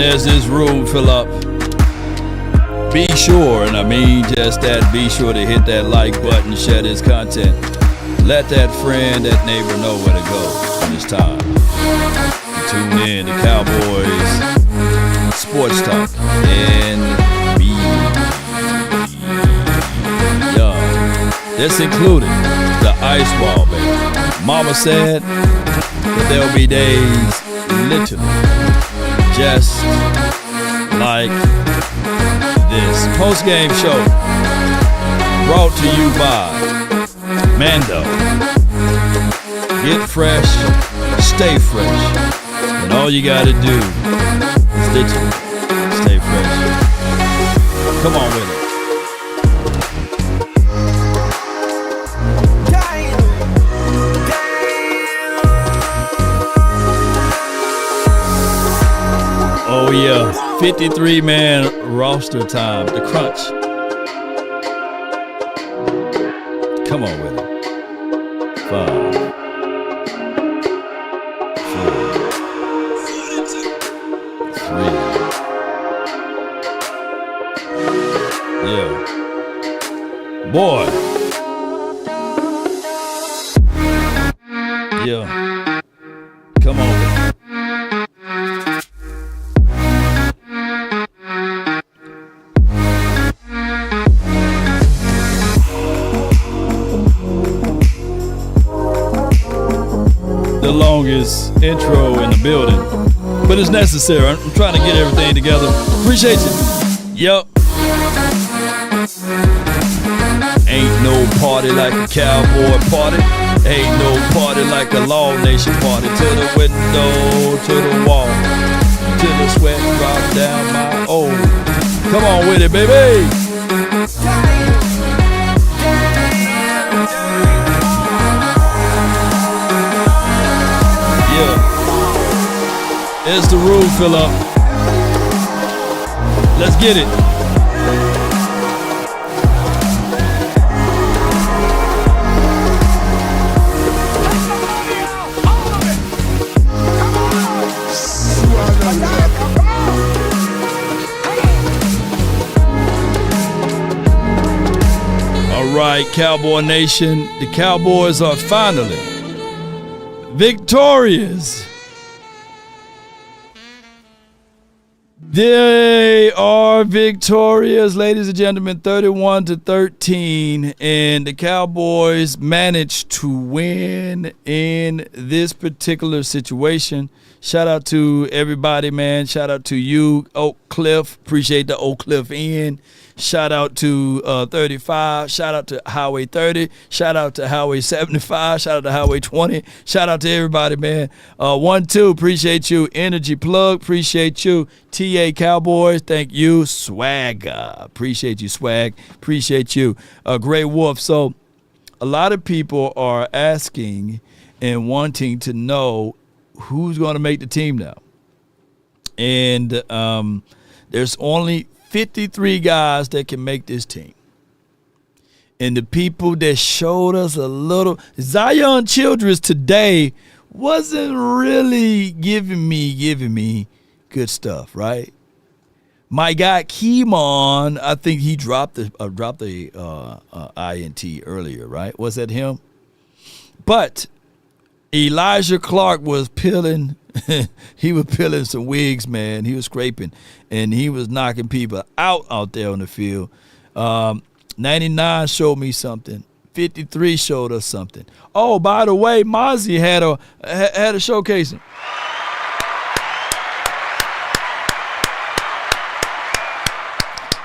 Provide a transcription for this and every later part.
as this room fill up, be sure, and I mean just that, be sure to hit that like button, share this content. Let that friend, that neighbor know where to go when it's time. Tune in to Cowboys Sports Talk and be young. This included the ice ball, baby. Mama said that there'll be days, literally, just like this. Post-game show brought to you by Mando. Get fresh, stay fresh, and all you gotta do is literally stay fresh. Come on with it. Oh yeah, 53-man roster time, the crunch. Come on with it. 5, 4, 3. Yeah. Boy. Yeah. Come on with it. The longest intro in the building, but it's necessary. I'm trying to get everything together. Appreciate you. Yep. Ain't no party like a cowboy party. Ain't no party like a Law Nation party. To the window, to the wall, till the sweat drop down my old. Come on with it, baby. As the room fill up, let's get it. All right, Cowboy Nation, the Cowboys are finally victorious. They are victorious, ladies and gentlemen, 31-13, and the Cowboys managed to win in this particular situation. Shout out to everybody, man. Shout out to you, Oak Cliff. Appreciate the Oak Cliff Inn. Shout out to 35. Shout out to Highway 30. Shout out to Highway 75. Shout out to Highway 20. Shout out to everybody, man. 1-2, appreciate you. Energy Plug, appreciate you. TA Cowboys, thank you. Swagger, appreciate you, Swag. Appreciate you. Gray Wolf. So a lot of people are asking and wanting to know who's going to make the team now. And there's only 53 guys that can make this team. And the people that showed us a little, Zion Childress today wasn't really giving me good stuff, right? My guy Keemon, I think he dropped the INT earlier, right? Was that him? But Elijah Clark was peeling. He was peeling some wigs, man. He was scraping, and he was knocking people out there on the field. 99 showed me something. 53 showed us something. Oh, by the way, Mozzie had a showcasing.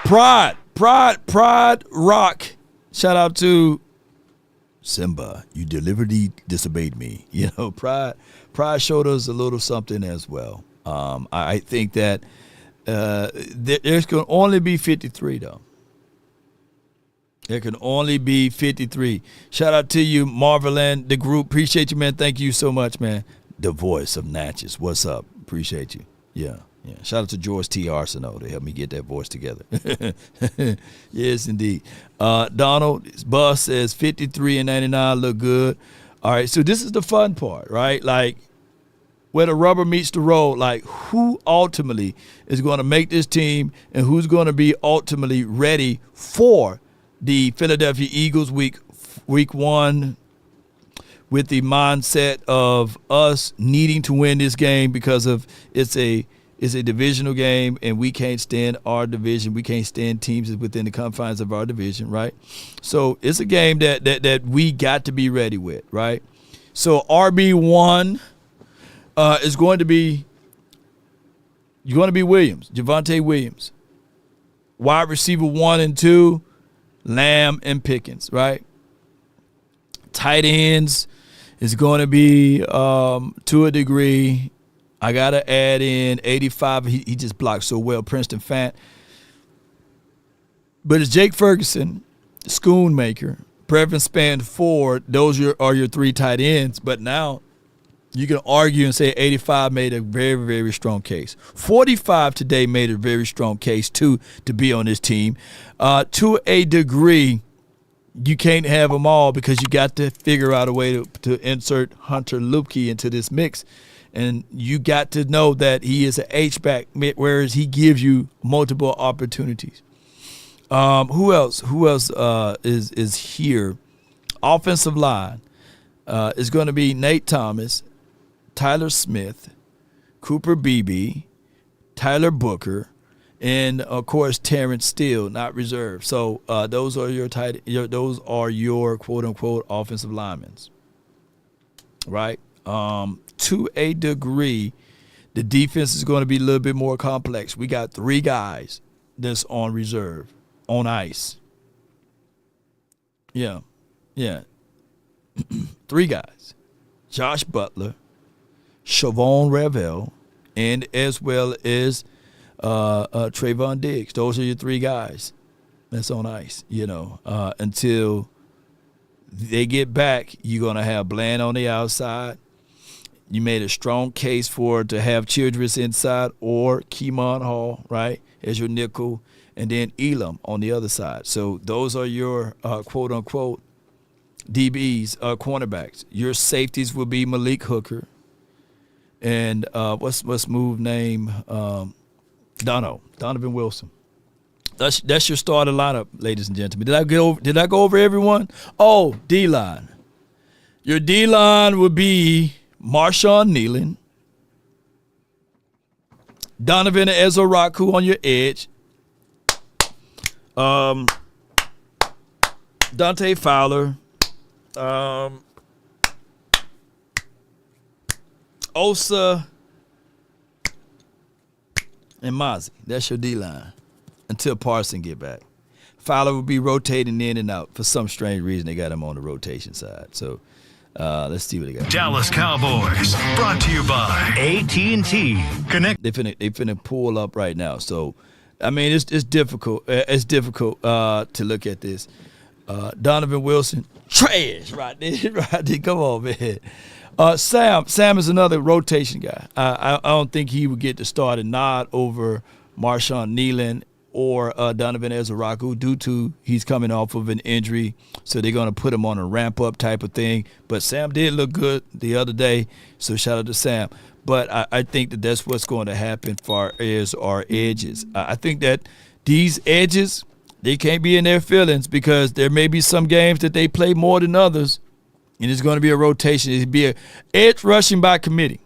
Pride Rock. Shout out to Simba. You deliberately disobeyed me. You know, Pride showed us a little something as well. I think that there's going to only be 53, though. There can only be 53. Shout out to you, Marveland, the group. Appreciate you, man. Thank you so much, man. The voice of Natchez. What's up? Appreciate you. Yeah. Shout out to George T. Arsenault to help me get that voice together. Yes, indeed. Donald Bus says 53 and 99 look good. All right, so this is the fun part, right? Like, where the rubber meets the road, like who ultimately is going to make this team and who's going to be ultimately ready for the Philadelphia Eagles week one, with the mindset of us needing to win this game because of it's a divisional game and we can't stand our division. We can't stand teams within the confines of our division, right? So it's a game that we got to be ready with, right? So RB1 is going to be Williams, Javonte Williams. Wide receiver 1 and 2, Lamb and Pickens, right? Tight ends is going to be, to a degree, I got to add in 85. He just blocked so well, Princeton Fant. But it's Jake Ferguson, Schoonmaker, Previn Span Ford. Those are your 3 tight ends. But now you can argue and say 85 made a very, very strong case. 45 today made a very strong case, too, to be on this team. To a degree, you can't have them all because you got to figure out a way to insert Hunter Luepke into this mix. And you got to know that he is an H-back, whereas he gives you multiple opportunities. Who else is here? Offensive line is going to be Nate Thomas, Tyler Smith, Cooper Beebe, Tyler Booker, and of course Terrence Steele, not reserved. So those are your quote unquote offensive linemen, right? To a degree, the defense is going to be a little bit more complex. We got 3 guys that's on reserve, on ice. Yeah. 3 guys: Josh Butler, Shavon Revel, and as well as Trayvon Diggs. Those are your 3 guys that's on ice. Until they get back, you're going to have Bland on the outside. You made a strong case to have Childress inside or Keemon Hall, right, as your nickel, and then Elam on the other side. So those are your quote-unquote DBs, cornerbacks. Your safeties will be Malik Hooker and what's move name? Donovan Wilson. That's your starting lineup, ladies and gentlemen. Did I go over everyone? Oh, D-line. Your D-line would be Marshawn Nealon, Donovan Ezoraku on your edge, Dante Fowler, Osa, and Mozzie. That's your D-line until Parson get back. Fowler will be rotating in and out. For some strange reason, they got him on the rotation side. So let's see what they got. Dallas Cowboys, brought to you by AT&T. Connect. They finna pull up right now. So, I mean, it's difficult. It's difficult to look at this. Donovan Wilson, trash right there. Right there. Come on, man. Sam is another rotation guy. I don't think he would get the start and nod over Marshawn Nealon or Donovan Ezoraku due to he's coming off of an injury, so they're going to put him on a ramp-up type of thing. But Sam did look good the other day, so shout out to Sam. But I think that's what's going to happen far as our edges. I think that these edges, they can't be in their feelings because there may be some games that they play more than others, and it's going to be a rotation. It'll be a edge rushing by committee.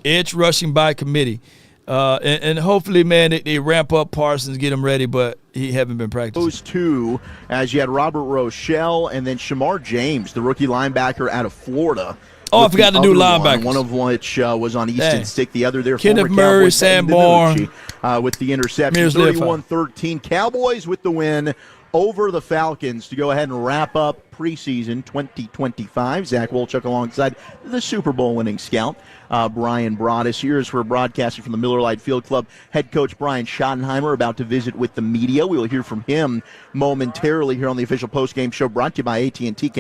Edge rushing by committee. And hopefully, man, they ramp up Parsons, get him ready, but he haven't been practicing. Those 2, as you had Robert Rochelle and then Shamar James, the rookie linebacker out of Florida. Oh, I forgot to do linebackers. One of which was on Easton Stick. The other there, Kenneth Murray, Sanborn. With the interception. 31-13. Cowboys with the win over the Falcons to go ahead and wrap up preseason 2025. Zach Wolchuk alongside the Super Bowl winning scout, Brian Broaddus. Here's for broadcasting from the Miller Lite Field Club, head coach Brian Schottenheimer about to visit with the media. We will hear from him momentarily here on the official postgame show brought to you by AT&T.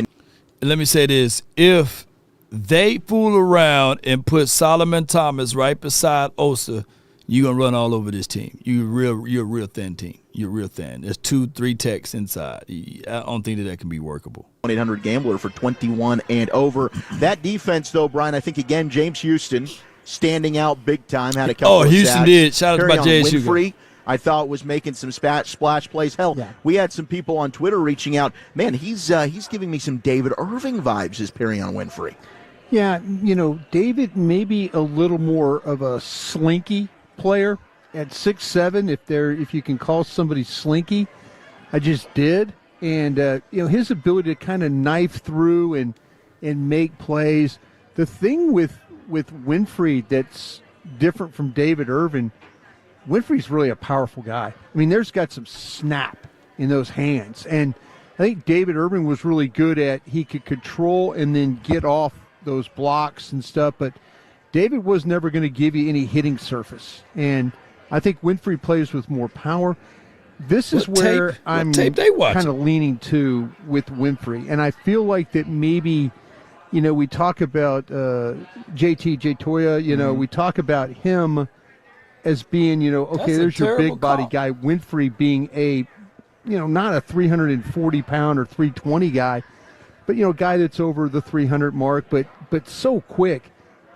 Let me say this. If they fool around and put Solomon Thomas right beside Osa, you're going to run all over this team. You're a real thin team. You're real thin. There's 2-3 techs inside. I don't think that can be workable. 1-800-GAMBLER for 21 and over. That defense, though, Brian, I think, again, James Houston standing out big time. Had a couple of Houston sacks. did. Shout out to Jay Winfrey, I thought, was making some splash plays. Hell, we had some people on Twitter reaching out. Man, he's giving me some David Irving vibes, is Perrion Winfrey. Yeah, David may be a little more of a slinky player at 6'7", if you can call somebody slinky. I just did. And, his ability to kind of knife through and make plays. The thing with Winfrey that's different from David Irving, Winfrey's really a powerful guy. I mean, there's got some snap in those hands. And I think David Irving was really good at he could control and then get off those blocks and stuff. But David was never going to give you any hitting surface. And I think Winfrey plays with more power. This is where I'm kind of leaning to with Winfrey. And I feel like that maybe, we talk about JT Toya, we talk about him as being, there's your big body guy. Winfrey being a, not a 340-pound or 320 guy, but, a guy that's over the 300 mark, but so quick.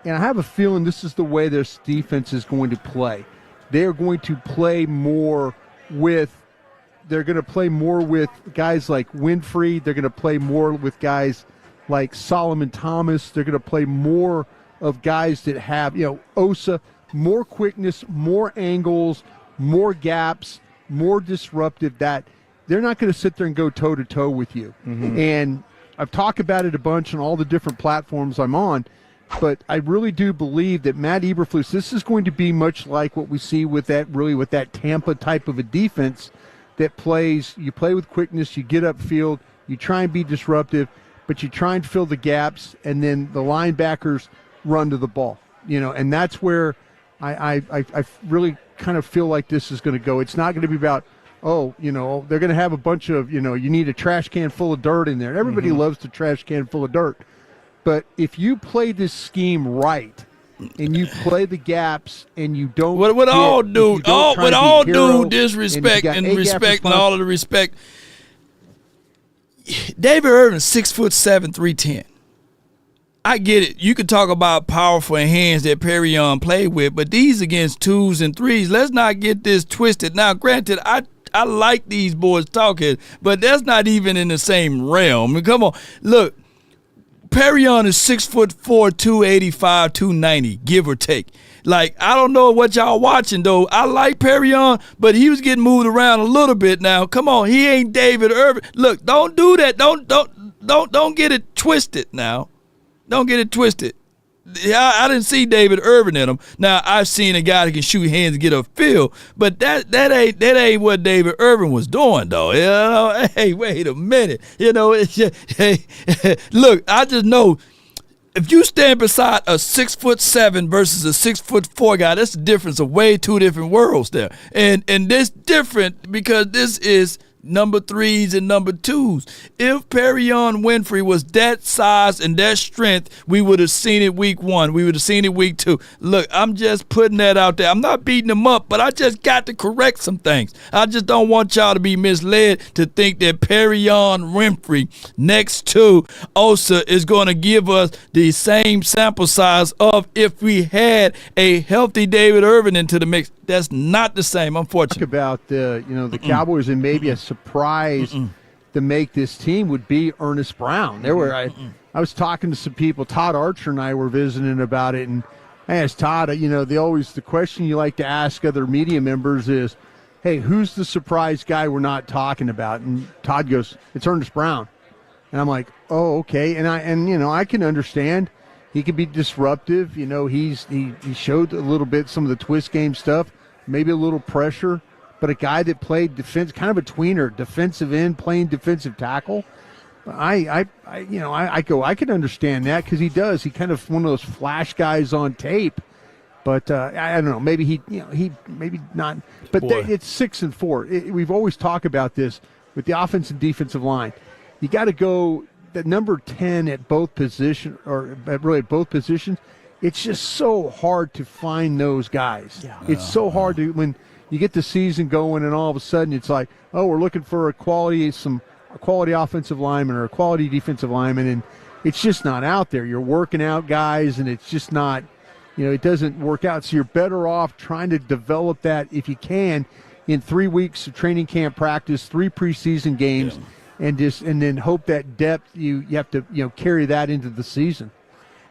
And I have a feeling this is the way this defense is going to play. They're going to play more with guys like Winfrey. They're going to play more with guys like Solomon Thomas. They're going to play more of guys that have, Osa, more quickness, more angles, more gaps, more disruptive. That they're not going to sit there and go toe-to-toe with you. Mm-hmm. And I've talked about it a bunch on all the different platforms I'm on, but I really do believe that Matt Eberflus, this is going to be much like what we see with that Tampa type of a defense that you play with quickness, you get upfield, you try and be disruptive, but you try and fill the gaps, and then the linebackers run to the ball. And that's where I really kind of feel like this is going to go. It's not going to be about, they're going to have a bunch of, you need a trash can full of dirt in there. Everybody loves the trash can full of dirt. But if you play this scheme right, and you play the gaps, and you don't. With all due disrespect and respect and all of the respect, David Irving, 6'7", 310. I get it. You could talk about powerful hands that Perrion played with, but these against 2s and 3s. Let's not get this twisted. Now, granted, I like these boys talking, but that's not even in the same realm. I mean, come on, look. Perrion is 6'4", 285, 290, give or take. Like, I don't know what y'all watching, though. I like Perrion, but he was getting moved around a little bit now. Come on, he ain't David Irving. Look, don't do that. Don't get it twisted now. Don't get it twisted. I didn't see David Irving in him. Now, I've seen a guy that can shoot hands and get a feel, but that ain't what David Irving was doing, though. Hey, wait a minute. Look, I just know if you stand beside a 6'7" versus a 6'4" guy, that's the difference of way two different worlds there. And this different because this is number 3s and number 2s. If Perrion Winfrey was that size and that strength, we would have seen it week 1. We would have seen it week 2. Look, I'm just putting that out there. I'm not beating him up, but I just got to correct some things. I just don't want y'all to be misled to think that Perrion Winfrey next to Osa is going to give us the same sample size of if we had a healthy David Irving into the mix. That's not the same, unfortunately. Talk about the Cowboys and maybe a surprise to make this team would be Ernest Brown. I was talking to some people. Todd Archer and I were visiting about it, and I asked Todd. The question you like to ask other media members is, "Hey, who's the surprise guy we're not talking about?" And Todd goes, "It's Ernest Brown." And I'm like, "Oh, okay." And I can understand. He can be disruptive. He showed a little bit some of the twist game stuff. Maybe a little pressure, but a guy that played defense, kind of a tweener, defensive end, playing defensive tackle. I can understand that because he does. He kind of one of those flash guys on tape. But I don't know. Maybe he maybe not. But it's 6 and 4. We've always talked about this with the offense and defensive line. You got to go the number 10 at both positions, or really at both positions. It's just so hard to find those guys. Yeah. It's so hard to when you get the season going and all of a sudden it's like, oh, we're looking for some quality offensive lineman or a quality defensive lineman, and it's just not out there. You're working out guys, and it's just not, it doesn't work out. So you're better off trying to develop that, if you can, in 3 weeks of training camp practice, 3 preseason games, and then hope that depth you have to carry that into the season.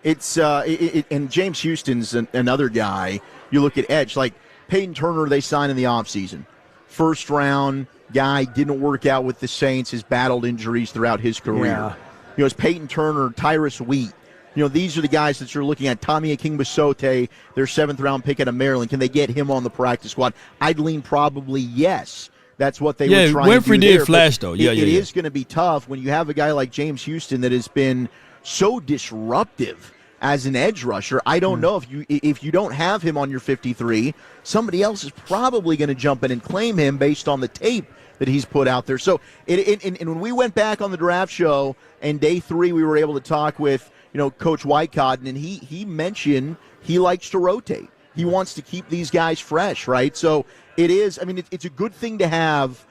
It's and James Houston's another guy. You look at edge, like Peyton Turner, they signed in the offseason. First round guy, didn't work out with the Saints, has battled injuries throughout his career. It's Peyton Turner, Tyrus Wheat. These are the guys that you're looking at. Tommy Akingbasote, their 7th round pick out of Maryland. Can they get him on the practice squad? I'd lean probably yes. That's what they were trying to do. Winfrey did flash, though. It is going to be tough when you have a guy like James Houston that has been so disruptive as an edge rusher. I don't know if you don't have him on your 53, somebody else is probably going to jump in and claim him based on the tape that he's put out there. So and when we went back on the draft show and day 3, we were able to talk with Coach Whitecotton, and he mentioned he likes to rotate. He wants to keep these guys fresh, right? So it is. I mean, it's a good thing to have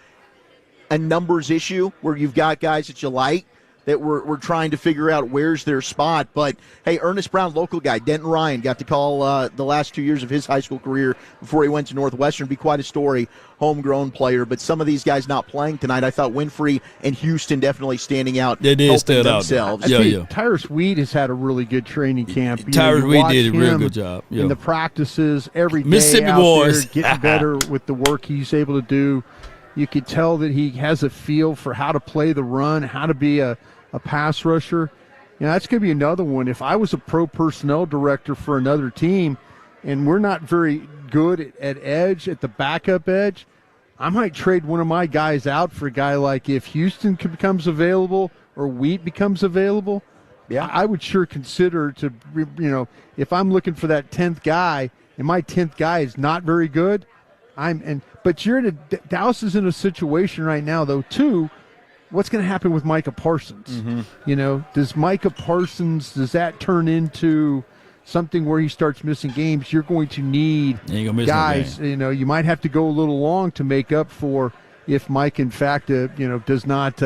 a numbers issue where you've got guys that you like, that we're trying to figure out where's their spot. But, hey, Ernest Brown, local guy, Denton Ryan, got to call the last 2 years of his high school career before he went to Northwestern. Be quite a story, homegrown player. But some of these guys not playing tonight, I thought Winfrey and Houston definitely standing out. They did stand themselves. out. Tyrus Wheat has had a really good training camp. Tyrus Wheat did a real good job. In the practices, every day Mississippi out boys. there, getting better with the work he's able to do. You could tell that he has a feel for how to play the run, how to be a pass rusher. That's going to be another one. If I was a pro personnel director for another team and we're not very good at edge, at the backup edge, I might trade one of my guys out for a guy like, if Houston becomes available or Wheat becomes available, I would sure consider to, if I'm looking for that 10th guy and my 10th guy is not very good, but Dallas is in a situation right now, though, too. What's going to happen with Micah Parsons? Does Micah Parsons, does that turn into something where he starts missing games? You're going to need guys, you might have to go a little long to make up for if Mike, in fact, is not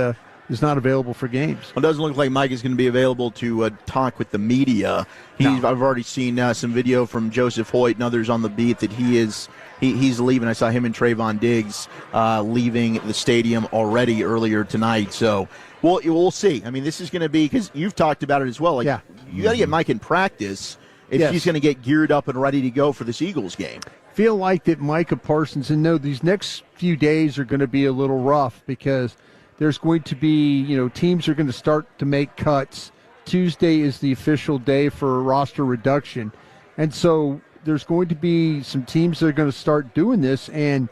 available for games. Well, it doesn't look like Mike is going to be available to talk with the media. I've already seen some video from Joseph Hoyt and others on the beat that he's leaving. I saw him and Trayvon Diggs leaving the stadium already earlier tonight. So we'll see. I mean, this is going to be, because you've talked about it as well. You got to get Mike in practice if he's going to get geared up and ready to go for this Eagles game. Feel like that Micah Parsons, and these next few days are going to be a little rough because there's going to be, teams are going to start to make cuts. Tuesday is the official day for roster reduction. And so there's going to be some teams that are going to start doing this. And,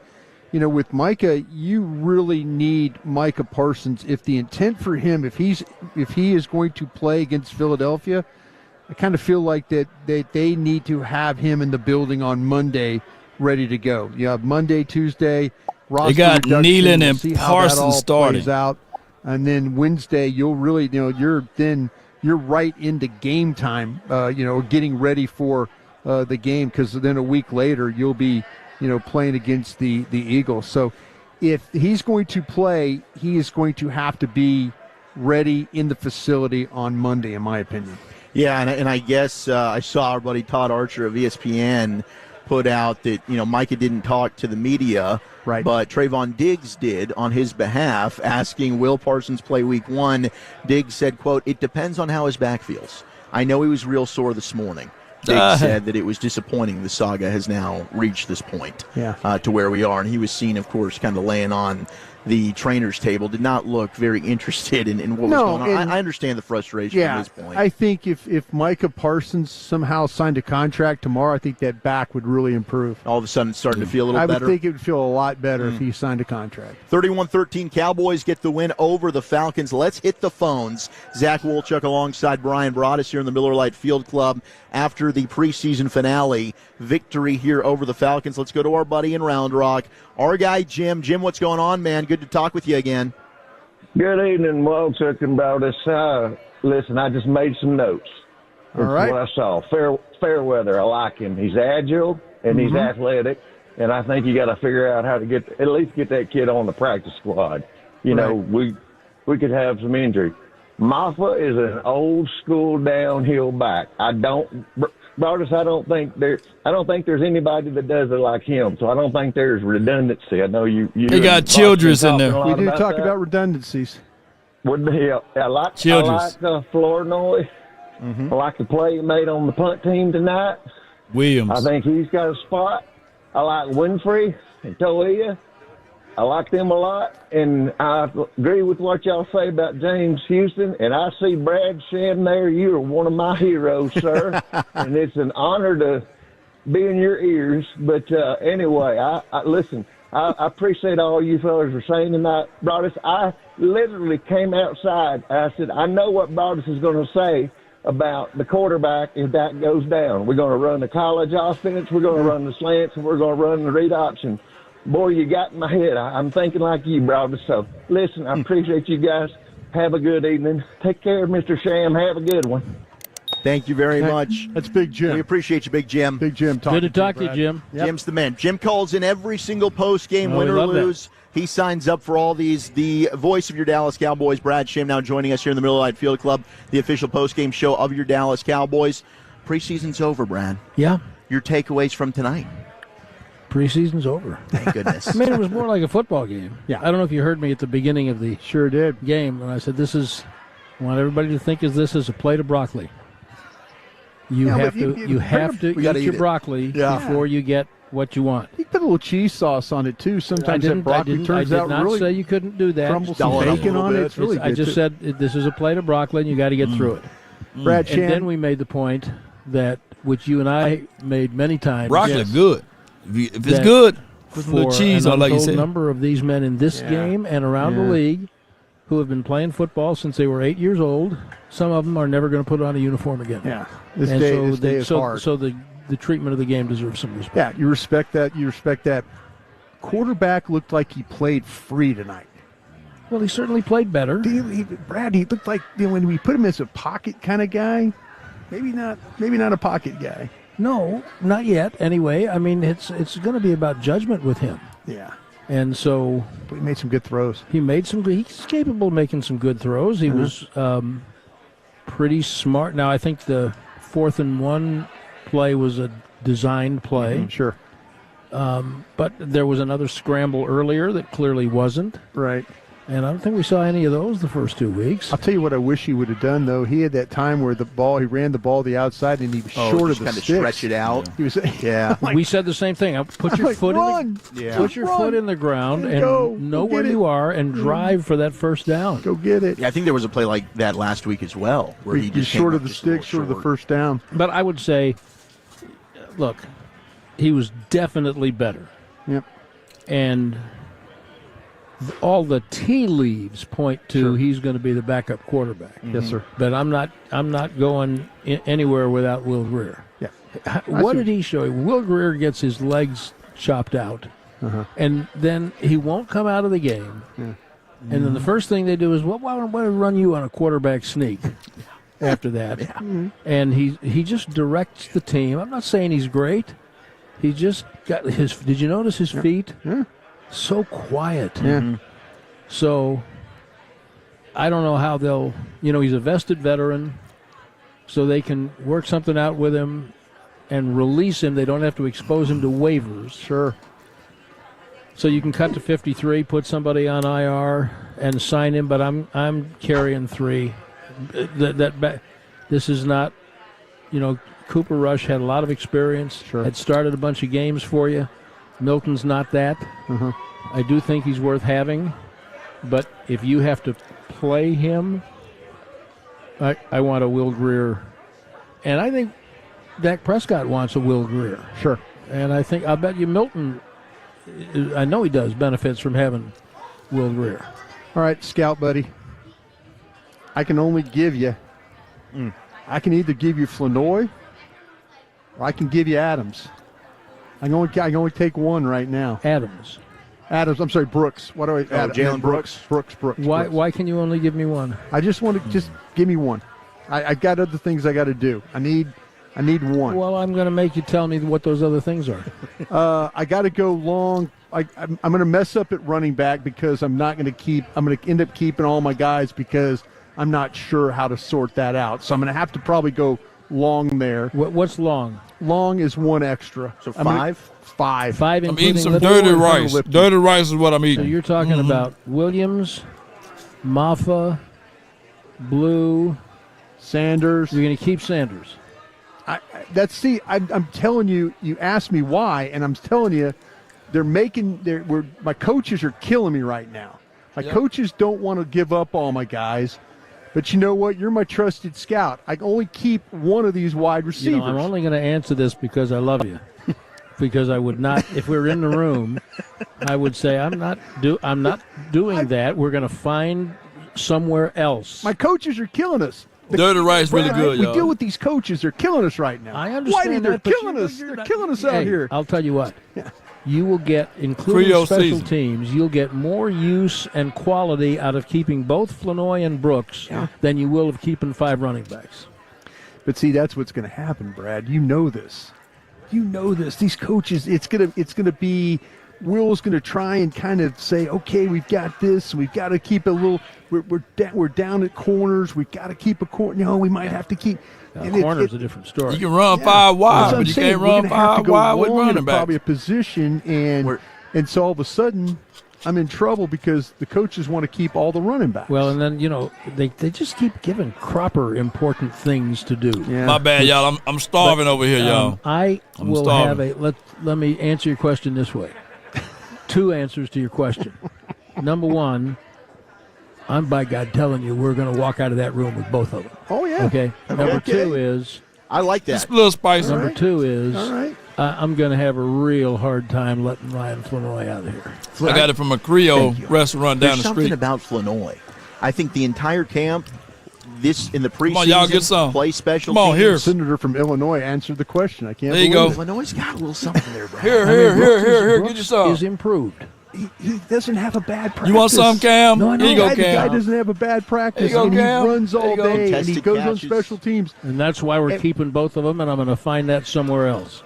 with Micah, you really need Micah Parsons. If the intent for him, if he is going to play against Philadelphia, I kind of feel like that they need to have him in the building on Monday ready to go. You have Monday, Tuesday, roster they got reduction. Nealon and Parsons starting out. And then Wednesday, you'll really, you're right into game time, getting ready for the game, because then a week later you'll be, playing against the Eagles. So if he's going to play, he is going to have to be ready in the facility on Monday, in my opinion. Yeah, and I guess I saw our buddy Todd Archer of ESPN put out that, Micah didn't talk to the media, right, but Trayvon Diggs did on his behalf, asking, will Parsons play week 1? Diggs said, quote, it depends on how his back feels. I know he was real sore this morning. Diggs said that it was disappointing the saga has now reached this point to where we are. And he was seen, of course, kind of laying on the trainer's table, did not look very interested in what was going on. I understand the frustration at this point. I think if Micah Parsons somehow signed a contract tomorrow, I think that back would really improve. All of a sudden it's starting to feel a little better? I would think it would feel a lot better if he signed a contract. 31-13, Cowboys get the win over the Falcons. Let's hit the phones. Zach Wolchuk alongside Brian Broaddus here in the Miller Lite Field Club after the preseason finale victory here over the Falcons. Let's go to our buddy in Round Rock, our guy Jim. Jim, what's going on, man? Good to talk with you again. Good evening, Wolchuk and Broaddus. Listen, I just made some notes. All right. What I saw. Fair weather. I like him. He's agile and he's athletic, and I think you got to figure out how to at least get that kid on the practice squad. You know, we we could have some injury. Maffa is an old school downhill back. Broadus, I don't think there's anybody that does it like him. So I don't think there's redundancy. I know you got Childress in there. We do talk about redundancies. I like Flournoy. I like the play he made on the punt team tonight. Williams. I think he's got a spot. I like Winfrey and Toia. I like them a lot, and I agree with what y'all say about James Houston, and I see Brad Sham there. You are one of my heroes, sir, and it's an honor to be in your ears. But anyway, I listen, I appreciate all you fellas are saying tonight. Broadus, I literally came outside. I said, I know what Broadus is going to say about the quarterback if that goes down. We're going to run the college offense, we're going to run the slants, and we're going to run the read option. Boy, you got in my head. I'm thinking like you, brother. So, listen, I appreciate you guys. Have a good evening. Take care, Mr. Sham. Have a good one. Thank you very much. That's Big Jim. We appreciate you, Big Jim. Big Jim. Good to talk to you, Jim. Yep. Jim's the man. Jim calls in every single post-game, win or lose. He signs up for all these. The voice of your Dallas Cowboys, Brad Sham, now joining us here in the Miller Lite Field Club, the official post-game show of your Dallas Cowboys. Preseason's over, Brad. Yeah. Your takeaways from tonight? Preseason's over. Thank goodness. I mean, it was more like a football game. Yeah. I don't know if you heard me at the beginning of the game when I said I want everybody to think of this as a plate of broccoli. You have to eat your broccoli before you get what you want. You put a little cheese sauce on it too. Sometimes that broccoli turns out really. I did not say you couldn't do that. Crumble some bacon on it. It's really good. I just said this is a plate of broccoli, and you got to get through it. Brad Sham. And then we made the point that, which you and I made many times. Broccoli good. If it's good, put some little cheese on, like you said. A number of these men in this game and around the league who have been playing football since they were 8 years old, some of them are never going to put on a uniform again. Yeah, this day is hard. So the treatment of the game deserves some respect. Yeah, you respect that. You respect that. Quarterback looked like he played free tonight. Well, he certainly played better. Brad, he looked like when we put him as a pocket kind of guy. Maybe not a pocket guy. No, not yet. Anyway, I mean, it's going to be about judgment with him. Yeah. And so but he made some good throws. He's capable of making some good throws. He was pretty smart. Now, I think the 4th and 1 play was a designed play. Sure. But there was another scramble earlier that clearly wasn't. Right. And I don't think we saw any of those the first 2 weeks. I'll tell you what I wish he would have done, though. He had that time where he ran the ball to the outside, and he was short of the sticks. Stretch it out. He was, we said the same thing. Put your foot foot in the ground and know where you are and drive for that first down. Go get it. Yeah, I think there was a play like that last week as well, where he just short of the sticks, short of the first down. But I would say, look, he was definitely better. Yep. And all the tea leaves point to he's going to be the backup quarterback. Yes, sir. But I'm not going anywhere without Will Grier. Yeah. What did he show you? Will Grier gets his legs chopped out, and then he won't come out of the game. Yeah. And then the first thing they do is, why don't we run you on a quarterback sneak after that? Yeah. And he just directs the team. I'm not saying he's great. He just got his. Did you notice his feet? Yeah. So quiet. Yeah. So I don't know how they'll, he's a vested veteran, so they can work something out with him and release him. They don't have to expose him to waivers. Sure. So you can cut to 53, put somebody on IR, and sign him. But I'm carrying 3. This is not, Cooper Rush had a lot of experience. Sure. Had started a bunch of games for you. Milton's not that. I do think he's worth having, but if you have to play him, I want a Will Grier. And I think Dak Prescott wants a Will Grier. Sure. And I bet you Milton, I know he does, benefits from having Will Grier. All right, Scout buddy. I can only give you, I can either give you Flournoy or I can give you Adams. I can only take one right now. Adams. I'm sorry, Brooks. What do I? Jalen Brooks. Brooks. Why can you only give me one? I just want to give me one. I got other things I got to do. I need one. Well, I'm going to make you tell me what those other things are. I got to go long I'm going to mess up at running back because I'm going to end up keeping all my guys because I'm not sure how to sort that out. So I'm going to have to probably go long there. What's long? Long is one extra. So 5? 5. 5 I'm including eating some Lipton? dirty rice. Lipton. Dirty rice is what I'm So eating. you're talking about Williams, Maffa, Blue. Sanders. You're going to keep Sanders. I'm telling you, you asked me why, and I'm telling you, my coaches are killing me right now. My coaches don't want to give up all my guys, but you know what? You're my trusted scout. I can only keep one of these wide receivers. I'm only going to answer this because I love you. Because I would not, if we were in the room, I would say I'm not doing that. We're going to find somewhere else. My coaches are killing us. Dirty rice really good, We y'all. deal with these coaches. They're killing us right now. I understand Whitey, they're that, but killing us. you're They're not- killing us out here. I'll tell you what. You will get, including Creole special season. teams, you'll get more use and quality out of keeping both Flanoy and Brooks than you will of keeping 5 running backs. But see, that's what's going to happen, Brad. You know this. You know this. These coaches, it's gonna be. Will's going to try and kind of say, okay, we've got this. We've got to keep a little. We're down at corners. We've got to keep a corner. No, we might have to keep. Corner's a different story. You can run 5 That's wide, what but I'm you saying. can't We're run gonna have to 5 go wide with long running in probably backs. a position, and so all of a sudden, I'm in trouble because the coaches want to keep all the running backs. Well, and then, they just keep giving Cropper important things to do. yeah. My bad, y'all. I'm starving over here, y'all. I I'm will starving. have let me answer your question this way. 2 answers to your question. Number 1, I'm by God telling you we're going to walk out of that room with both of them. Oh yeah. Okay. Number 2 is I like It's that. a little spicy. number 2 is All right. I'm going to have a real hard time letting Ryan Flanoy out of here. I got it from a Creole Thank you. restaurant down There's the something street. about Flanoy. I think the entire camp, in the preseason, on, y'all, get some. play special Come on, teams. here. Senator from Illinois answered the question. I can't There you believe go. it. Flanoy's got a little something there, bro. Here, get you Brooks some. is improved. He doesn't have a bad practice. You want some, Cam? No, I know. Here you go, The guy Cam. doesn't have a bad practice. There you go, and Cam. he runs There all you go. day, and he Contested goes on catches. special teams. And that's why we're keeping both of them, and I'm going to find that somewhere else.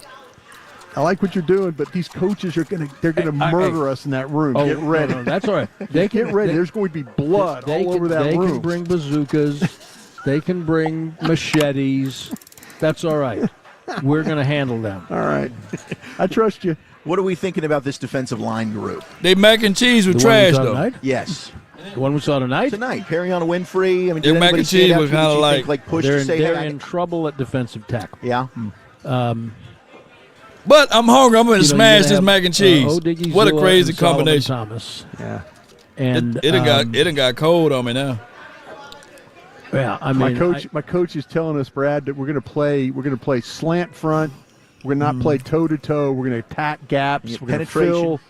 I like what you're doing, but these coaches are they're gonna murder us in that room. Get ready. No, that's all right. They can, Get ready. They, There's going to be blood they all can, over that they room. can bring bazookas. They can bring machetes. That's all right. We're going to handle them. All right. I trust you. What are we thinking about this defensive line group? They mac and cheese with The one we trash, saw though. tonight? Yes. The one we saw tonight? Tonight, Perrion Winfrey. I mean, Their did mac anybody and stand cheese out was to you that kinda you like- think, like push They're, to say, they're hey, in trouble at defensive tackle. yeah. But I'm hungry. I'm going to You know, smash you're this gonna have, mac and cheese. Odigizua What a crazy and Solomon combination. Thomas. Yeah. And It done got cold on me now. yeah, I mean, My coach is telling us, Brad, that we're going to play slant front. We're going to not play toe to toe. We're going to attack gaps. Get We're going to penetration. fill,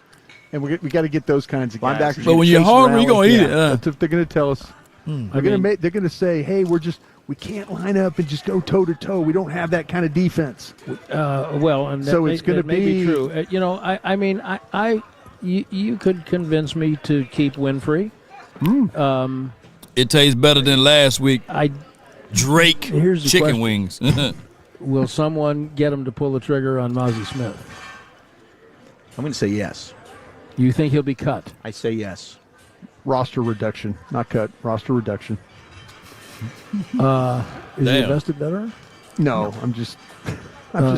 and we got to get those kinds of guys. Linebackers But when you're chase hungry, rally. you're going to eat it. That's what they're going to tell us. They're going to say, hey, we can't line up and just go toe to toe. We don't have that kind of defense. well, and that So may, it's gonna that may be be- true. You could convince me to keep Winfrey. It tastes better than last week. Drake Here's the chicken question. wings. Will someone get him to pull the trigger on Mozzie Smith? I'm going to say yes. You think he'll be cut? I say yes. Roster reduction, not cut. Roster reduction. Is he Damn. invested better? No, I'm just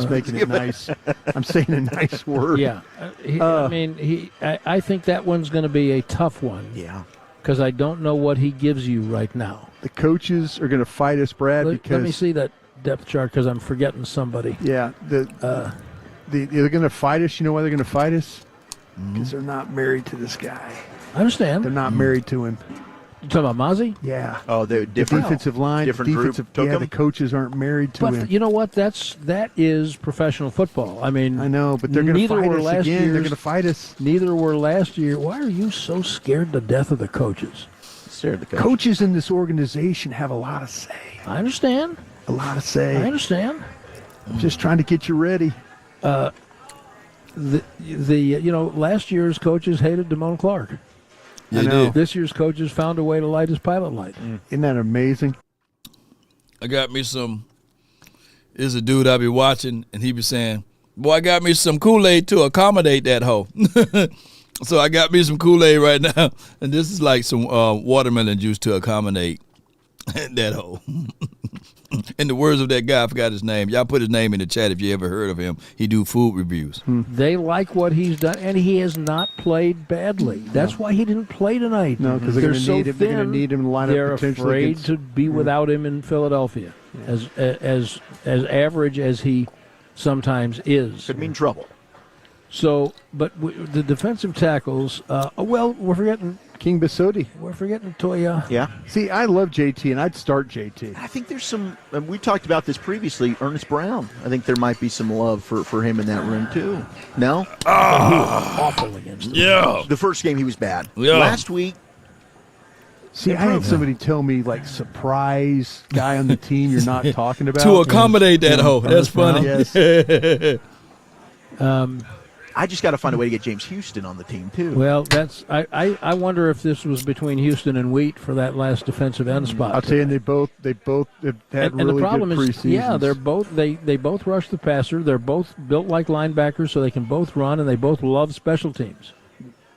making it nice. I'm saying a nice word. Yeah. I think that one's going to be a tough one Yeah. because I don't know what he gives you right now. The coaches are going to fight us, Brad, Let because me see that depth chart because I'm forgetting somebody. yeah, they're going to fight us. You know why they're going to fight us? Because they're not married to this guy. I understand. They're not married to him. You talking about Mozzie? Yeah. Oh, they're The different. defensive line, different group defensive. took Yeah, him? the coaches aren't married to him. But you know what? That is professional football. I mean, I know, but they're going to neither fight were us last again. They're year's- going to fight us. Neither were last year. Why are you so scared to death of the coaches? Scared the coach. Coaches in this organization have a lot of say. I understand. A lot of I say. understand. I'm just trying to get you ready. Last year's coaches hated Damone Clark. They I know. did. This year's coaches found a way to light his pilot light. Isn't that amazing? I got me some. There's a dude I be watching, and he be saying, Boy, I got me some Kool-Aid to accommodate that hoe. So I got me some Kool-Aid right now, and this is like some watermelon juice to accommodate that hoe. In the words of that guy, I forgot his name. Y'all put his name in the chat if you ever heard of him. He do food reviews. They like what he's done, and he has not played badly. That's why he didn't play tonight. No, because they're going to need him to line They're up potentially. afraid to be without him in Philadelphia, as average as he sometimes is. Could mean trouble. So, but the defensive tackles, we're forgetting King Basodi. We're forgetting Toya. Yeah. See, I love JT, and I'd start JT. I think there's some, we talked about this previously, Ernest Brown. I think there might be some love for him in that room, too. No? He was awful against them. Yeah. The first game, he was bad. Yeah. Last week. See, I had somebody tell me, like, surprise guy on the team you're not talking about. To accommodate that hoe. That's funny. Yes. I just got to find a way to get James Houston on the team, too. Well, I wonder if this was between Houston and Wheat for that last defensive end spot. I'll tell you, they both have had and really the problem good is, preseasons. they both rush the passer. They're both built like linebackers, so they can both run, and they both love special teams.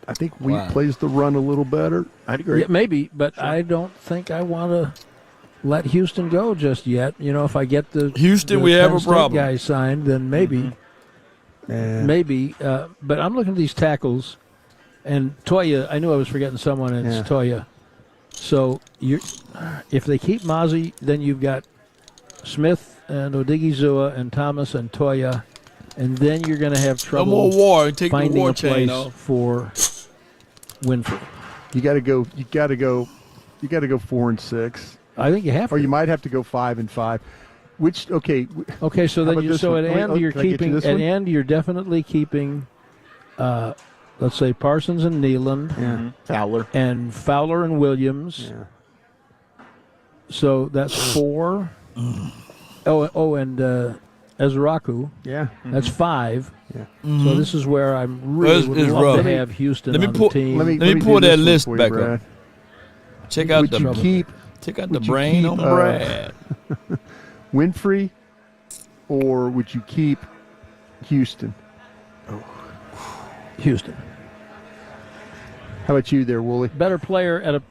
I think Wheat plays the run a little better. I'd agree. Yeah, maybe, but I don't think I want to let Houston go just yet. You know, if I get the Houston, we have Penn a State problem. guy signed, then maybe. Maybe, but I'm looking at these tackles, and Toya. I knew I was forgetting someone, and it's Toya. So if they keep Mozzie, then you've got Smith and Odigizua and Thomas and Toya, and then you're going to have trouble No more war. Take the finding war a chain place off. for Winfrey. You got to go. You got to go 4-6. I think you have to. Or you might have to go 5-5. Which Okay, so How then about this one? at end you're Can I get you keeping this at one? end you're definitely keeping, let's say Parsons and Nealand, Fowler. Fowler and Williams. Yeah. So that's 4. and Ezraku. Yeah. That's 5. Yeah. So this is where I'm really would It's love rough. to have Houston Let me on pull- the team. Let me pull do that this one list for you, back Brad. up. Check out Would you keep the you brain keep, on Brad. Winfrey, or would you keep Houston? Houston. How about you there, Wooly? Better player at a.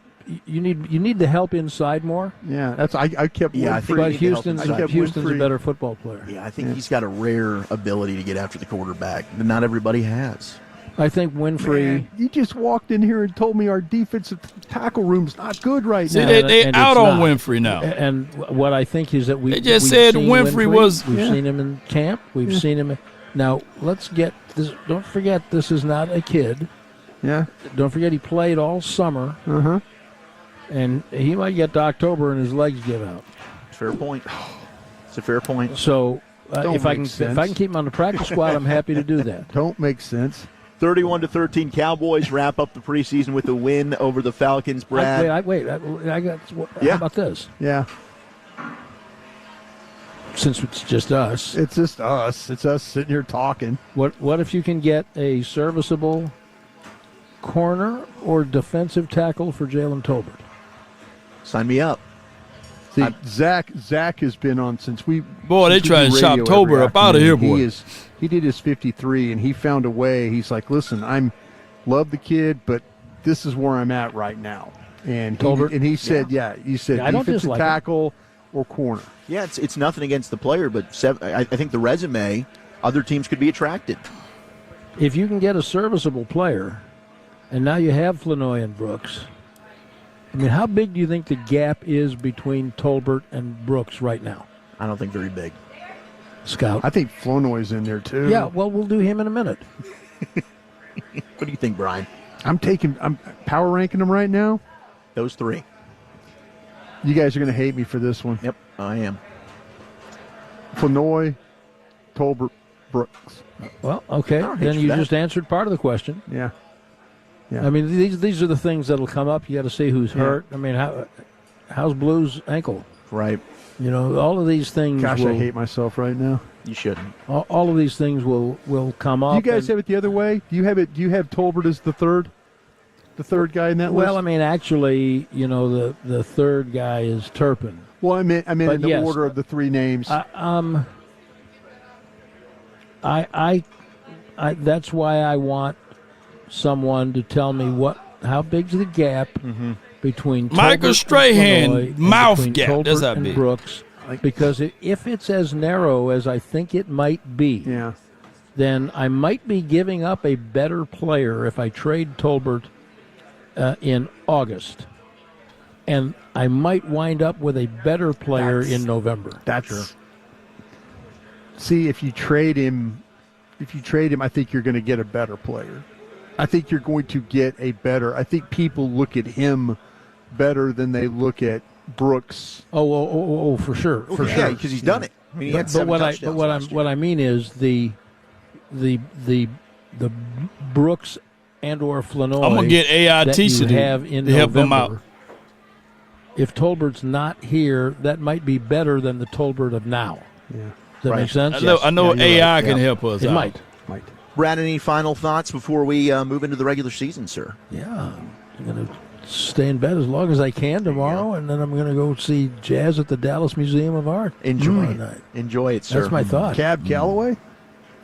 You need the help inside more. Yeah, that's I kept Yeah, I Winfrey. think But need to help Houston's inside. Houston's a Winfrey. better football player. Yeah, I think he's got a rare ability to get after the quarterback that not everybody has. I think Winfrey. Man, you just walked in here and told me our defensive tackle room's not good right See, now. they and out it's on not. Winfrey now. And what I think is that They just we've said seen Winfrey was- We've Yeah. seen him in camp. We've seen him. Now let's get this. Don't forget, this is not a kid. Yeah. Don't forget, he played all summer, Uh-huh. and he might get to October and his legs give out. Fair point. It's a fair point. So Don't if I make can sense. keep him on the practice squad, I'm happy to do that. Don't make sense. 31-13 Cowboys wrap up the preseason with a win over the Falcons. Brad. I got. Yeah. How about this? Yeah. Since it's just us, It's just us. It's us sitting here talking. what if you can get a serviceable corner or defensive tackle for Jalen Tolbert? Sign me up. See, Zach has been on since we. Boy, they since we trying do to shop radio Tolbert every up out of here, afternoon. boy. He did his 53, and he found a way. He's like, listen, love the kid, but this is where I'm at right now. And Tolbert? he said, he said Yeah, I don't defensive dislike him. tackle or corner. Yeah, it's nothing against the player, but I think the resume, other teams could be attracted. If you can get a serviceable player, and now you have Flanoy and Brooks, I mean, how big do you think the gap is between Tolbert and Brooks right now? I don't think very big. Scout. I think Flournoy's in there too. Yeah, well, we'll do him in a minute. What do you think, Brian? I'm power ranking them right now. Those three. You guys are going to hate me for this one. Yep, I am. Flournoy, Tolbert, Brooks. Well, okay, I'll hit then you you for that. just answered part of the question. Yeah. Yeah. I mean, these are the things that'll come up. You got to see who's hurt. I mean, how's Blue's ankle? Right. You know, all of these things. Gosh, I hate myself right now. You shouldn't. All of these things will come up. Do you guys have it the other way? Do you have Tolbert as the third guy in that list? Well, I mean, actually, you know, the third guy is Turpin. Well, I meant But in the yes. order of the three names. I that's why I want someone to tell me how big's the gap between Michael Tolbert Strahan, and mouth between gap. Tolbert That's how and big. Brooks. Because if it's as narrow as I think it might be, then I might be giving up a better player if I trade Tolbert in August. And I might wind up with a better player in November. See, if you trade him, I think you're going to get a better player. I think you're going to get a better. I think people look at him better than they look at Brooks. Oh, for sure, for sure. Yeah, because he's done it. I mean, he had 7 touchdowns last year. what I mean is the Brooks and or Flanoy. I'm gonna get AI that T-shirt you have in to help November. him out. If Tolbert's not here, that might be better than the Tolbert of now. Yeah. Does that make sense? I know AI can help us It out. might. Brad, any final thoughts before we move into the regular season, sir? Yeah, I'm going to stay in bed as long as I can tomorrow, and then I'm going to go see jazz at the Dallas Museum of Art. Enjoy it. Night. Enjoy it, sir. That's my thought. Cab Calloway?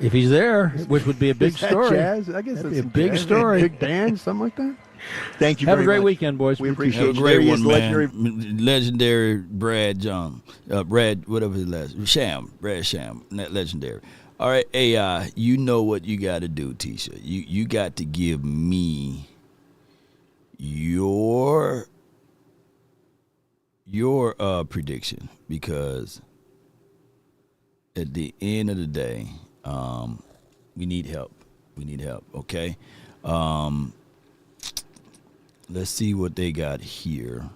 If he's there, which would be a big Is that story. Jazz? I guess That'd that's be a big story. Big band, something like that. Thank you Have very a great much. weekend, boys. We Have appreciate a you. great There he one, is, man. Legendary Brad John. Brad, whatever his last Sham. Brad Sham. Legendary. All right, AI, you know what you got to do, Tisha. You got to give me your prediction, because at the end of the day, we need help. Okay? Let's see what they got here.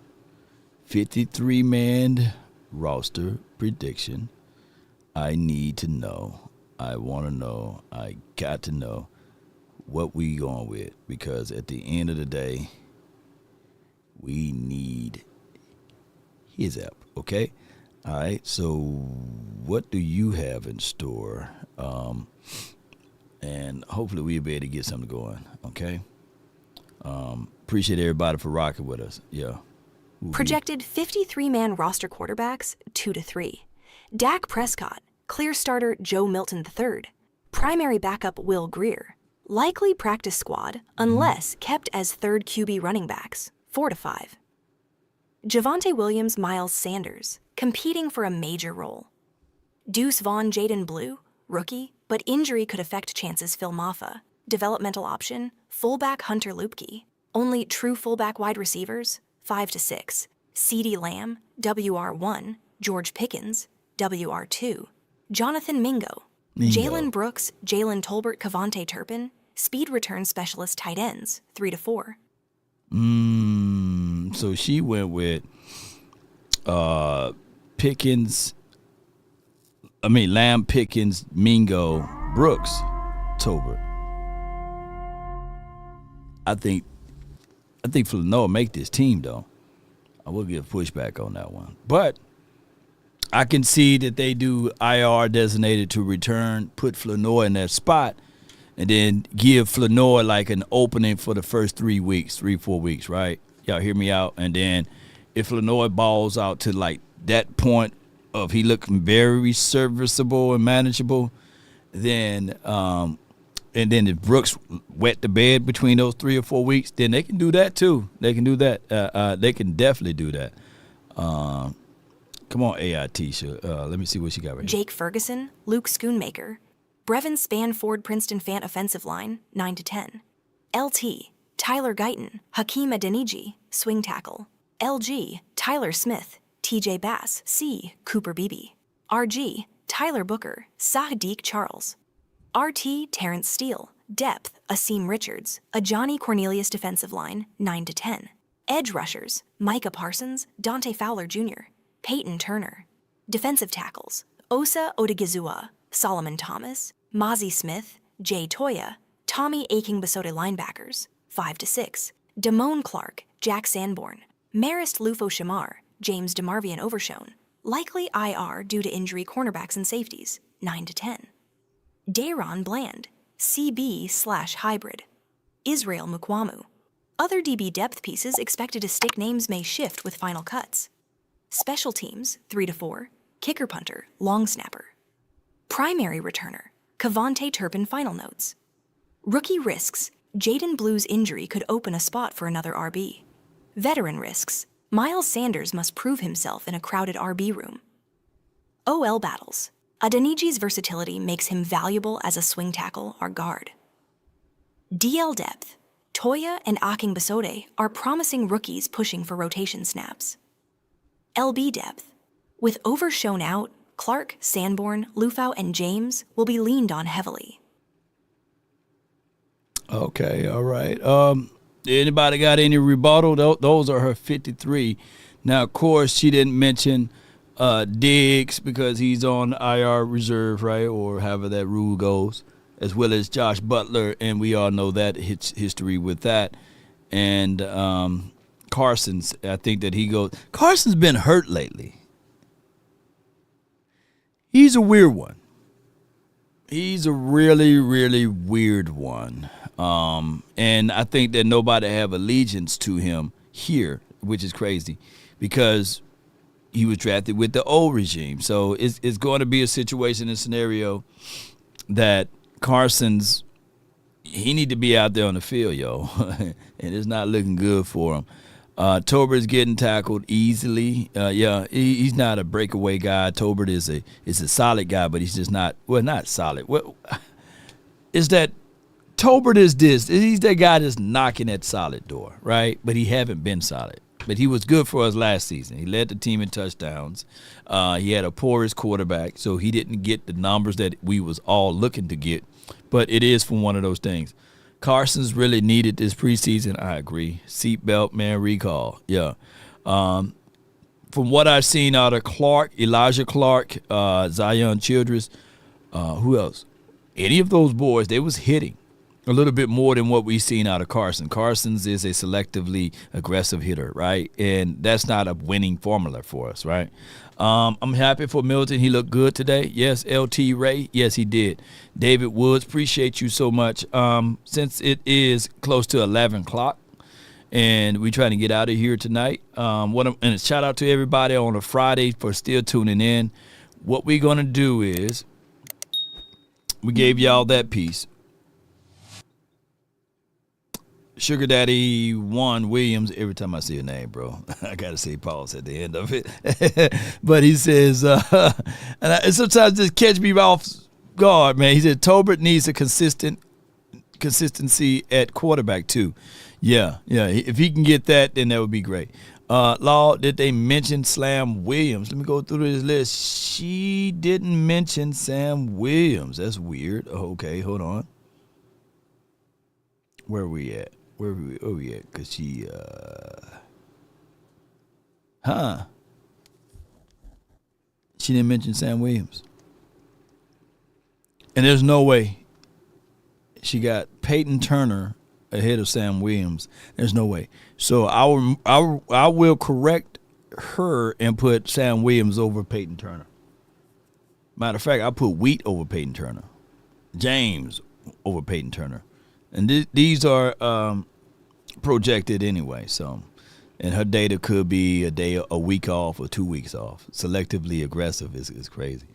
53-man roster prediction. I need to know. I want to know. I got to know what we going with, because at the end of the day, we need his help. Okay? All right. So what do you have in store? And hopefully we'll be able to get something going. Okay? Appreciate everybody for rocking with us. Yeah. Projected 53-man roster quarterbacks, 2 to 3. Dak Prescott, clear starter Joe Milton III, primary backup Will Greer, likely practice squad unless kept as third QB running backs, 4 to 5. Javonte Williams, Miles Sanders, competing for a major role. Deuce Vaughn, Jaden Blue, rookie, but injury could affect chances Phil Maffa, developmental option, fullback Hunter Lupke. Only true fullback wide receivers, 5 to 6. CeeDee Lamb, WR1, George Pickens, WR2, Jonathan Mingo. Jalen Brooks, Jalen Tolbert, Cavante Turpin, speed return specialist tight ends, 3 to 4. So she went with Pickens. Lamb, Pickens, Mingo, Brooks, Tolbert. I think Flanoa make this team, though. I will give pushback on that one, but I can see that they do IR designated to return, put Flanoa in that spot, and then give Flanoa like an opening for the first 4 weeks, right? Y'all hear me out? And then if Flanoa balls out to like that point of he looking very serviceable and manageable, then and then if Brooks wet the bed between those 3 or 4 weeks, then they can do that too. They can do that. They can definitely do that. Come on, AI Tisha. Let me see what she got right here. Jake Ferguson, Luke Schoonmaker, Brevin Spanford, Princeton Fant offensive line, 9 to 10. LT, Tyler Guyton, Hakeem Adeniji, swing tackle. LG, Tyler Smith, TJ Bass, C, Cooper Beebe. RG, Tyler Booker, Sahadiq Charles. RT, Terrence Steele, depth, Asim Richards, a Johnny Cornelius defensive line, 9 to 10. Edge rushers, Micah Parsons, Dante Fowler Jr., Peyton Turner. Defensive tackles, Osa Odigizua, Solomon Thomas, Mozzie Smith, Jay Toya, Tommy Aking-Basote linebackers, 5 to 6. Damone Clark, Jack Sanborn, Marist Lufo Shamar, James DeMarvian Overshone, likely IR due to injury cornerbacks and safeties, 9 to 10. Daron Bland, CB/hybrid. Israel Mukwamu. Other DB depth pieces expected to stick names may shift with final cuts. Special teams, 3 to 4. Kicker punter, long snapper. Primary returner, Cavante Turpin final notes. Rookie risks, Jaden Blue's injury could open a spot for another RB. Veteran risks, Miles Sanders must prove himself in a crowded RB room. OL battles, Adeniji's versatility makes him valuable as a swing tackle or guard. DL depth, Toya and Aking Basode are promising rookies pushing for rotation snaps. LB depth, with Over shown out, Clark, Sanborn, Lufau, and James will be leaned on heavily. Okay, all right. Anybody got any rebuttal? Those are her 53. Now, of course, she didn't mention Diggs because he's on IR reserve, right, or however that rule goes, as well as Josh Butler, and we all know that history with that. And Carson's, I think that he goes. Carson's been hurt lately. He's a weird one. He's a really, really weird one. And I think that nobody have allegiance to him here, which is crazy, because he was drafted with the old regime. So it's going to be a situation and scenario that Carson's, he need to be out there on the field, yo. And it's not looking good for him. Tolbert is getting tackled easily. He's not a breakaway guy. Tolbert is a solid guy, but he's just not solid. Well, is that Tolbert is this. He's that guy that's knocking at solid door, right? But he haven't been solid. But he was good for us last season. He led the team in touchdowns. He had a porous quarterback, so he didn't get the numbers that we was all looking to get. But it is from one of those things. Carson's really needed this preseason. I agree. Seatbelt, man, recall. Yeah. From what I've seen out of Clark, Elijah Clark, Zion Childress, who else? Any of those boys, they was hitting a little bit more than what we've seen out of Carson. Carson's is a selectively aggressive hitter, right? And that's not a winning formula for us, right? I'm happy for Milton. He looked good today. Yes, LT Ray. Yes, he did. David Woods, appreciate you so much. Since it is close to 11 o'clock and we're trying to get out of here tonight, and a shout out to everybody on a Friday for still tuning in. What we're going to do is we gave y'all that piece. Sugar Daddy Juan Williams, every time I see a name, bro, I got to say pause at the end of it. But he says, and sometimes just catch me off guard, man. He said, Tolbert needs a consistency at quarterback, too. Yeah. If he can get that, then that would be great. Law, did they mention Sam Williams? Let me go through this list. She didn't mention Sam Williams. That's weird. Okay, hold on. Where are we at? Where are we at? Because she, she didn't mention Sam Williams. And there's no way she got Peyton Turner ahead of Sam Williams. There's no way. So I will correct her and put Sam Williams over Peyton Turner. Matter of fact, I put Wheat over Peyton Turner. James over Peyton Turner. And these are projected anyway, so, and her data could be a week off or 2 weeks off. Selectively aggressive is crazy.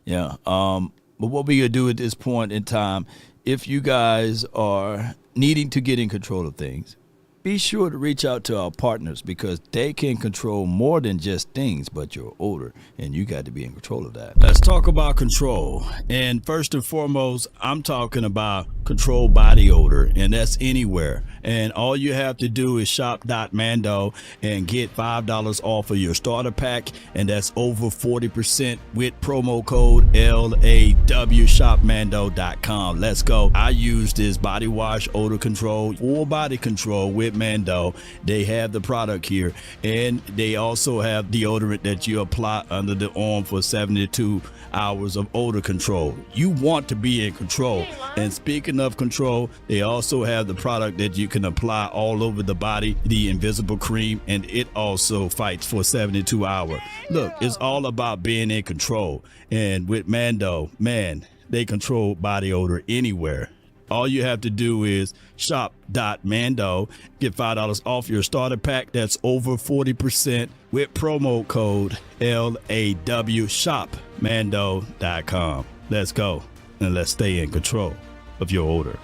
Yeah. But what we gonna do at this point in time, if you guys are needing to get in control of things, be sure to reach out to our partners because they can control more than just things, but your odor, and you got to be in control of that. Let's talk about control. And first and foremost, I'm talking about control body odor, and that's anywhere. And all you have to do is shop.mando and get $5 off of your starter pack, and that's over 40% with promo code LAW, shopmando.com. Let's go. I use this body wash odor control, full body control with Mando. They have the product here, and they also have deodorant that you apply under the arm for 72 hours of odor control. You want to be in control. And speaking of control, they also have the product that you can apply all over the body, the invisible cream, and it also fights for 72 hours. Look, it's all about being in control. And with Mando, man, they control body odor anywhere. All you have to do is shop.mando, get $5 off your starter pack. That's over 40% with promo code LAW, shopmando.com. Let's go. and let's stay in control of your odor.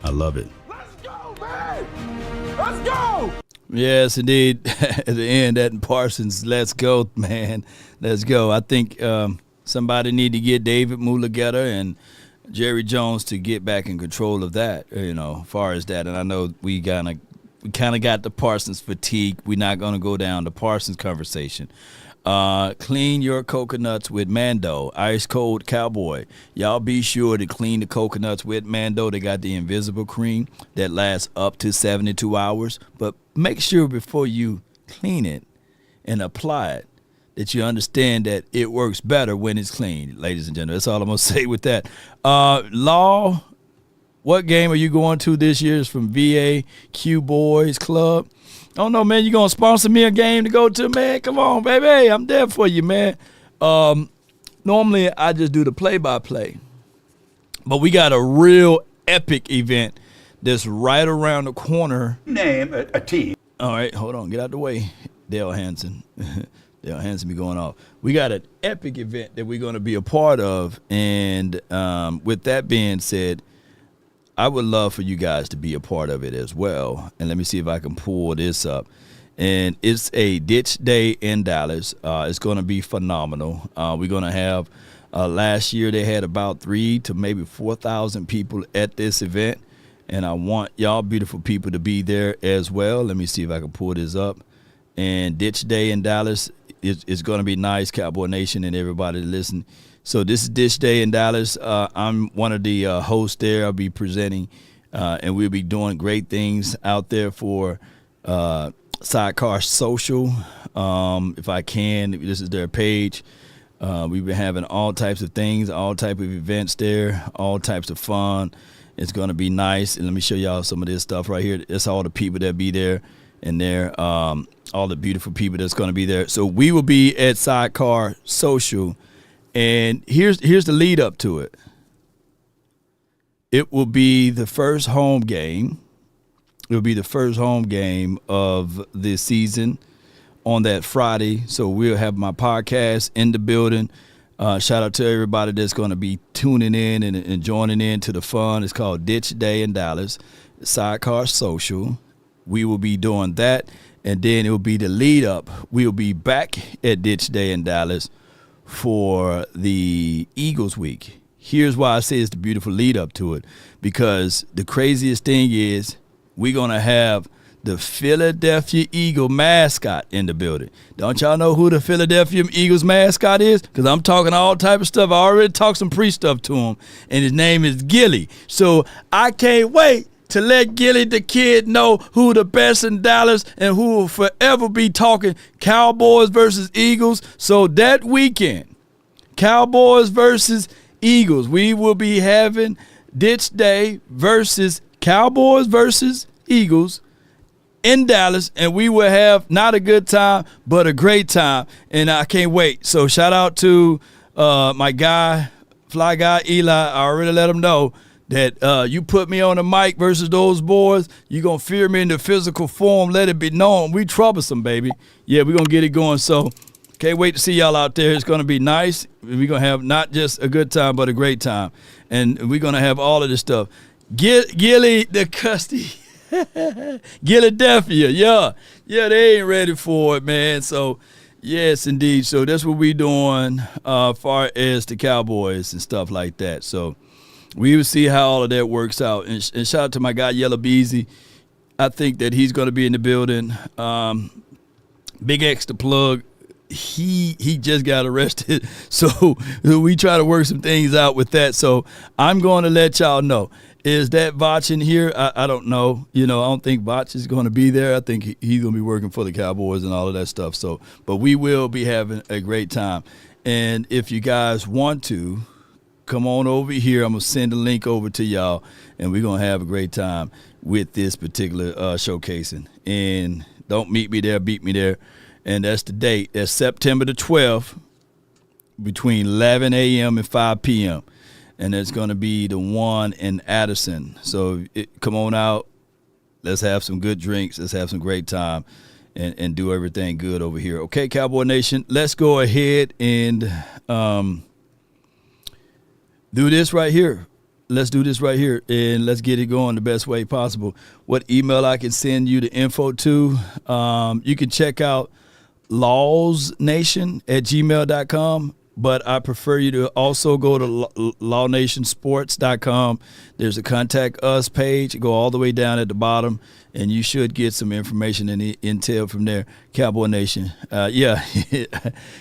I love it. Let's go, man! Let's go! Yes, indeed. At the end, that Parsons, let's go, man. Let's go. I think somebody need to get David Mulugeta and Jerry Jones to get back in control of that, as far as that. And I know we kind of got the Parsons fatigue. We're not going to go down the Parsons conversation. Clean your coconuts with Mando, ice cold Cowboy. Y'all be sure to clean the coconuts with Mando. They got the invisible cream that lasts up to 72 hours. But make sure before you clean it and apply it that you understand that it works better when it's clean, ladies and gentlemen. That's all I'm going to say with that. Law, what game are you going to this year? It's from VA Q Boys Club. I don't know, man. You going to sponsor me a game to go to, man? Come on, baby. I'm there for you, man. Normally, I just do the play-by-play. But we got a real epic event that's right around the corner. Name a team. All right, hold on. Get out the way, Dale Hansen. Dale Hansen be going off. We got an epic event that we're going to be a part of. And with that being said, I would love for you guys to be a part of it as well. And let me see if I can pull this up. And it's a ditch day in Dallas. It's going to be phenomenal. We're going to have, last year they had about 3,000 to maybe 4,000 people at this event. And I want y'all beautiful people to be there as well. Let me see if I can pull this up. And ditch day in Dallas is going to be nice, Cowboy Nation and everybody listen. So this is Dish Day in Dallas. I'm one of the hosts there. I'll be presenting, and we'll be doing great things out there for Sidecar Social. If I can, this is their page. We've been having all types of things, all type of events there, all types of fun. It's going to be nice. And let me show y'all some of this stuff right here. It's all the people that be there and there, all the beautiful people that's going to be there. So we will be at Sidecar Social. And here's the lead up to it. It will be the first home game. It will be the first home game of the season on that Friday. So we'll have my podcast in the building. Shout out to everybody that's going to be tuning in and joining in to the fun. It's called Ditch Day in Dallas, Sidecar Social. We will be doing that. And then it will be the lead up. We'll be back at Ditch Day in Dallas for the Eagles week. Here's why I say it's the beautiful lead up to it, because the craziest thing is we're going to have the Philadelphia Eagle mascot in the building. Don't y'all know who the Philadelphia Eagles mascot is? Because I'm talking all type of stuff. I already talked some pre-stuff to him, and his name is Gilly. So I can't wait to let Gilly the kid know who the best in Dallas and who will forever be talking Cowboys versus Eagles. So that weekend, Cowboys versus Eagles, we will be having Ditch Day versus Cowboys versus Eagles in Dallas, and we will have not a good time, but a great time, and I can't wait. So shout out to my guy, fly guy Eli. I already let him know that you put me on the mic versus those boys, you're going to fear me in the physical form. Let it be known. We troublesome, baby. Yeah, we're going to get it going. So can't wait to see y'all out there. It's going to be nice. We're going to have not just a good time, but a great time. And we're going to have all of this stuff. Gilly the Custody. Philadelphia. Yeah, they ain't ready for it, man. So, yes, indeed. So that's what we doing far as the Cowboys and stuff like that. So we will see how all of that works out. And shout out to my guy, Yellow Beezy. I think that he's going to be in the building. Big X the plug. He just got arrested. So we try to work some things out with that. So I'm going to let y'all know. Is that Vach in here? I don't know. I don't think Vach is going to be there. I think he's going to be working for the Cowboys and all of that stuff. So, but we will be having a great time. And if you guys want to, come on over here. I'm going to send a link over to y'all, and we're going to have a great time with this particular showcasing. And don't meet me there, beat me there. And that's the date. That's September the 12th between 11 a.m. and 5 p.m. And it's going to be the one in Addison. So come on out. Let's have some good drinks. Let's have some great time and do everything good over here. Okay, Cowboy Nation, let's go ahead and do this right here. Let's do this right here, and let's get it going the best way possible. What email I can send you the info to? You can check out lawsnation@gmail.com, but I prefer you to also go to lawnationsports.com. There's a contact us page. Go all the way down at the bottom, and you should get some information and intel from there. Cowboy Nation.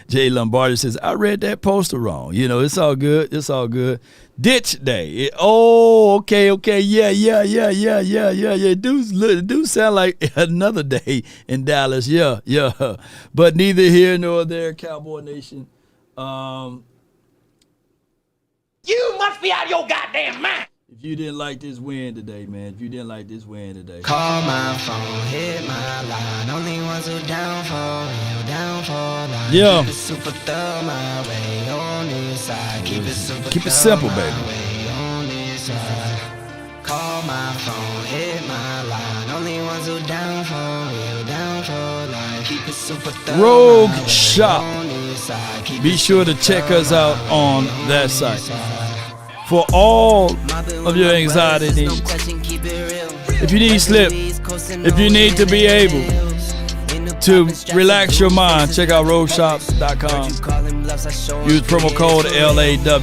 Jay Lombardi says, I read that poster wrong. It's all good. It's all good. Ditch day. Okay. Yeah. It do sound like another day in Dallas. Yeah. But neither here nor there, Cowboy Nation. You must be out of your goddamn mind. If you didn't like this win today, man. Call my phone, hit my line. Only ones who down for line. Yeah. Keep it super thug my way on this side. Keep it simple, baby. On this side. Call my phone, hit my line. Only ones who down for line. Keep it super thug RogueShop. on this side. Keep Be it sure to super check thug us out my on way that this site side. for all of your anxiety needs. If you need sleep, if you need to be able to relax your mind, check out RogueShop.com. Use promo code LAW.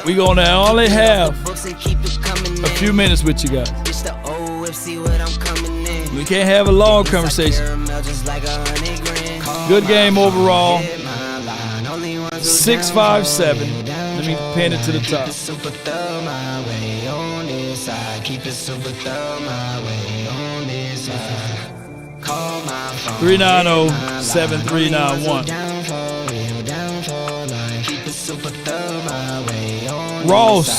We're going to only have a few minutes with you guys. We can't have a long conversation. Good game overall. 657. Let me pin it to the top. 390-7391. Ross.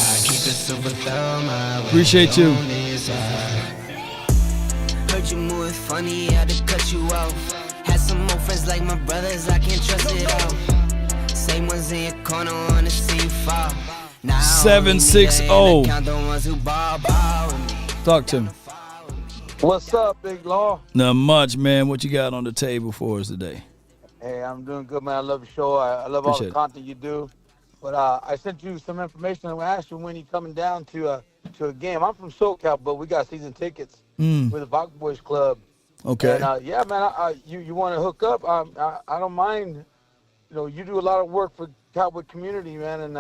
Appreciate you. Heard you moving funny, had to cut you off. Had some more friends like my brothers, I can't trust it all. Same ones in your corner, wanna see you fall. 760. Talk to me. What's up, Big Law? Not much, man. What you got on the table for us today? Hey, I'm doing good, man. I love your show. I love all the content you do. But I sent you some information. I asked you when you coming down to a game. I'm from SoCal, but we got season tickets with the Cowboys Club. Okay. And yeah, man, you want to hook up? I don't mind. You do a lot of work for Cowboy community, man, and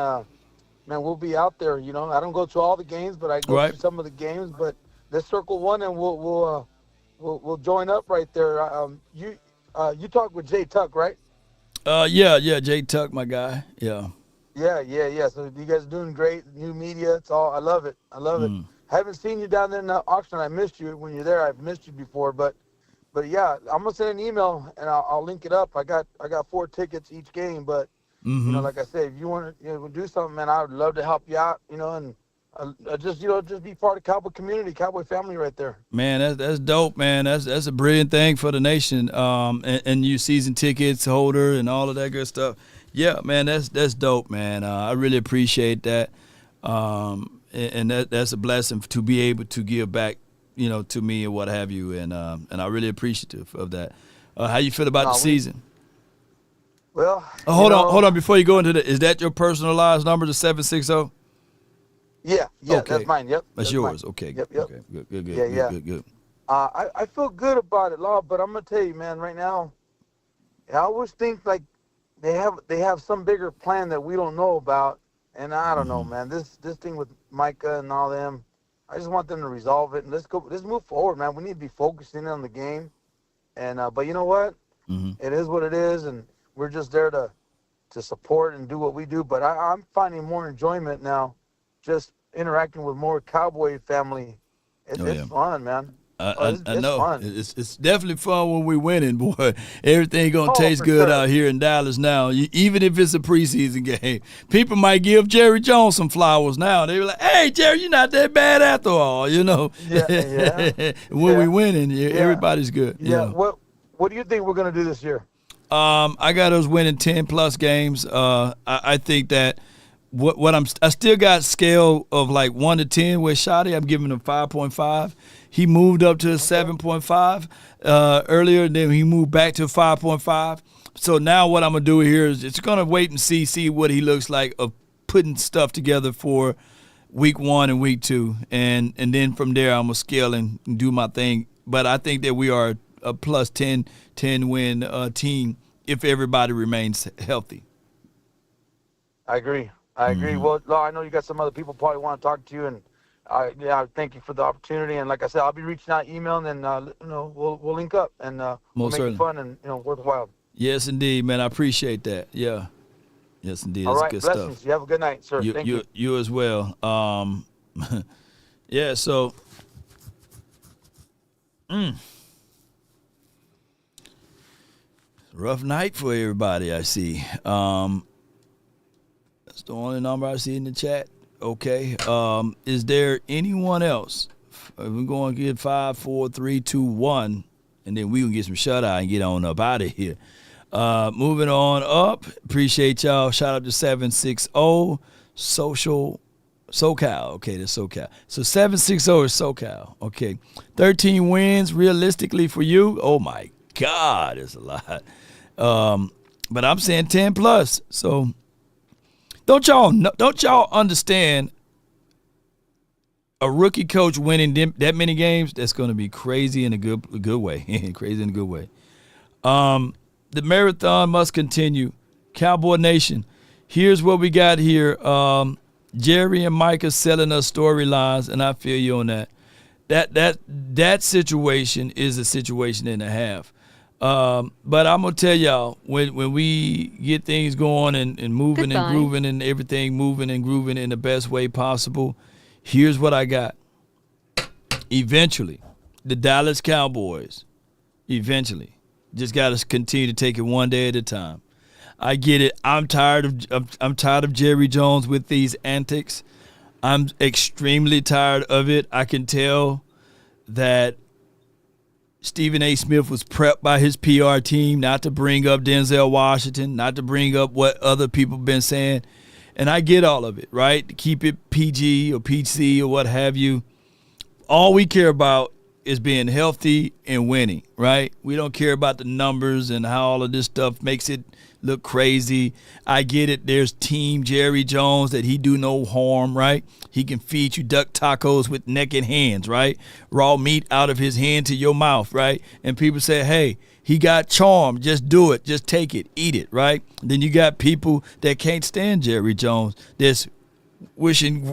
man, we'll be out there. I don't go to all the games, but I go to some of the games. But let's circle one, and we'll join up right there. You talk with Jay Tuck, right? Yeah, Jay Tuck, my guy. Yeah. Yeah. So you guys are doing great. New media, it's all. I love it. I haven't seen you down there in the auction. I missed you when you're there. I've missed you before, but yeah, I'm gonna send an email and I'll link it up. I got 4 tickets each game, but like I said, if you want to do something, man, I would love to help you out. And just be part of Cowboy community, Cowboy family, right there. Man, that's dope, man. That's a brilliant thing for the nation. And you season tickets holder and all of that good stuff. Yeah, man, that's dope, man. I really appreciate that. And that's a blessing to be able to give back, to me and what have you. And I really appreciative of that. How you feel about the season? Well, hold on. Before you go into that, is that your personalized number, the 760? Yeah, okay. That's mine. Yep, that's yours. Mine. Okay. Yep. Okay. Good. Yeah. Good. I feel good about it, Law, but I'm gonna tell you, man. Right now, I always think like they have some bigger plan that we don't know about, and I don't know, man. This thing with Micah and all them, I just want them to resolve it and let's move forward, man. We need to be focusing on the game, and but you know what? It is what it is, and we're just there to support and do what we do. But I'm finding more enjoyment now, just interacting with more Cowboy family. It's fun, man. I know. Fun. It's definitely fun when we winning, boy. Everything going to taste good out here in Dallas now, even if it's a preseason game. People might give Jerry Jones some flowers now. They be like, hey, Jerry, you're not that bad after all, Yeah. When we winning, everybody's good. Yeah. What do you think we're going to do this year? I got us winning 10-plus games. I think that I still got scale of like 1 to 10 with Shotty. I'm giving him 5.5. He moved up to a 7.5 earlier, and then he moved back to 5.5. So now what I'm going to do here is it's going to wait and see what he looks like of putting stuff together for week 1 and week 2. And then from there, I'm going to scale and do my thing. But I think that we are a plus 10 win team if everybody remains healthy. I agree. Well, I know you got some other people probably want to talk to you, and I thank you for the opportunity. And like I said, I'll be reaching out, emailing, and we'll link up and we'll make it fun and worthwhile. Yes, indeed, man. I appreciate that. Yeah. Yes, indeed. All That's right, good blessings. stuff. You have a good night, sir. Thank you. You as well. Yeah. So. Rough night for everybody, I see. That's the only number I see in the chat. Okay. Is there anyone else? We're going to get 5, 4, 3, 2, 1, and then we can get some shutout and get on up out of here. Moving on up. Appreciate y'all. Shout out to 760 SoCal. Okay, that's SoCal. So 760 is SoCal. Okay. 13 wins realistically for you. Oh my God, it's a lot. But I'm saying 10 plus. So don't y'all understand a rookie coach winning that many games? That's going to be crazy in a good way. Crazy in a good way. The marathon must continue. Cowboy Nation, here's what we got here. Jerry and Micah selling us storylines, and I feel you on that. That situation is a situation and a half. But I'm going to tell y'all, when we get things going and moving and grooving and everything moving and grooving in the best way possible, here's what I got. Eventually, the Dallas Cowboys, just got to continue to take it one day at a time. I get it. I'm tired of Jerry Jones with these antics. I'm extremely tired of it. I can tell that Stephen A. Smith was prepped by his PR team not to bring up Denzel Washington, not to bring up what other people have been saying. And I get all of it, right? To keep it PG or PC or what have you. All we care about is being healthy and winning, right? We don't care about the numbers and how all of this stuff makes it look crazy. I get it. There's Team Jerry Jones that he do no harm, right? He can feed you duck tacos with naked hands, right? Raw meat out of his hand to your mouth, right? And people say, hey, he got charm. Just do it. Just take it. Eat it, right? Then you got people that can't stand Jerry Jones that's wishing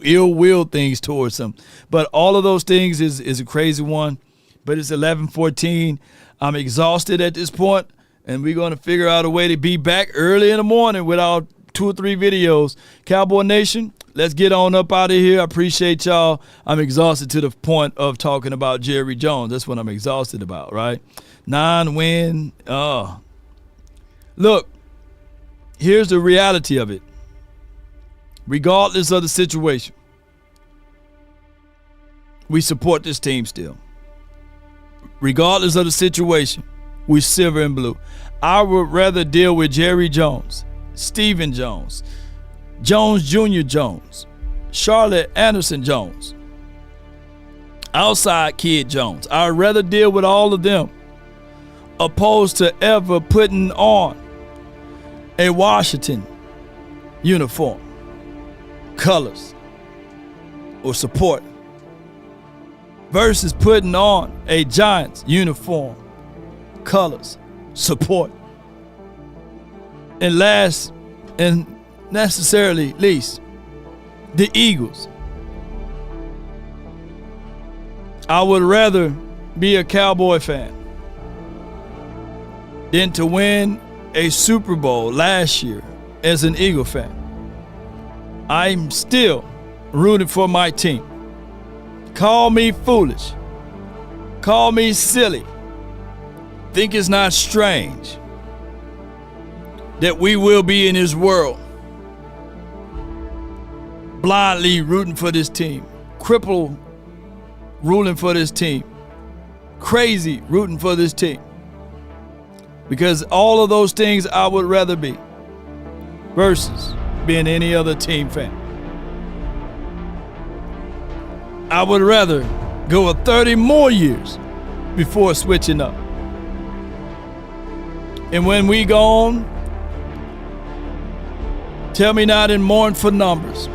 ill-will things towards him. But all of those things is a crazy one. But it's 11:14. I'm exhausted at this point, and we're going to figure out a way to be back early in the morning with our 2 or 3 videos. Cowboy Nation, let's get on up out of here. I appreciate y'all. I'm exhausted to the point of talking about Jerry Jones. That's what I'm exhausted about, right? 9 win. Look, here's the reality of it. Regardless of the situation, we support this team still. Regardless of the situation, we silver and blue. I would rather deal with Jerry Jones, Stephen Jones, Jones Jr. Jones, Charlotte Anderson Jones, outside kid Jones. I'd rather deal with all of them opposed to ever putting on a Washington uniform, colors, or support versus putting on a Giants uniform, colors, support. And last and necessarily least, the Eagles. I would rather be a Cowboy fan than to win a Super Bowl last year as an Eagle fan. I'm still rooting for my team. Call me foolish. Call me silly. Think it's not strange that we will be in this world blindly rooting for this team, crippled rooting for this team, crazy rooting for this team. Because all of those things I would rather be versus being any other team fan. I would rather go 30 more years before switching up. And when we gone, tell me not in mournful numbers.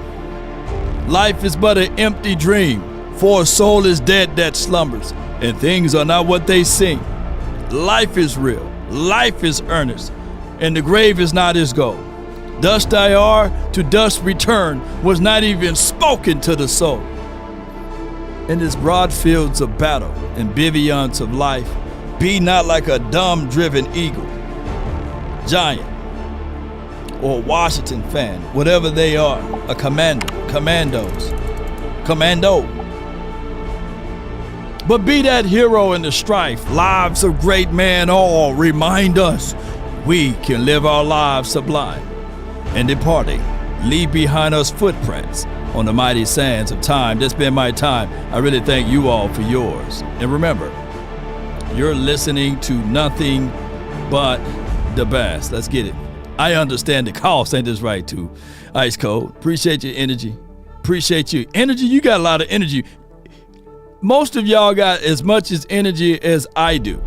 Life is but an empty dream, for a soul is dead that slumbers, and things are not what they seem. Life is real, life is earnest, and the grave is not his goal. Dust I are, to dust return, was not even spoken to the soul. In this broad fields of battle and bivouacs of life, be not like a dumb driven eagle, giant, or Washington fan, whatever they are, a commando. But be that hero in the strife, lives of great men all remind us we can live our lives sublime, and departing, leave behind us footprints on the mighty sands of time. That's been my time. I really thank you all for yours. And remember, you're listening to nothing but the best. Let's get it. I understand the cost, ain't this right, too? Ice Cold. Appreciate your energy. Appreciate you. Energy, you got a lot of energy. Most of y'all got as much as energy as I do.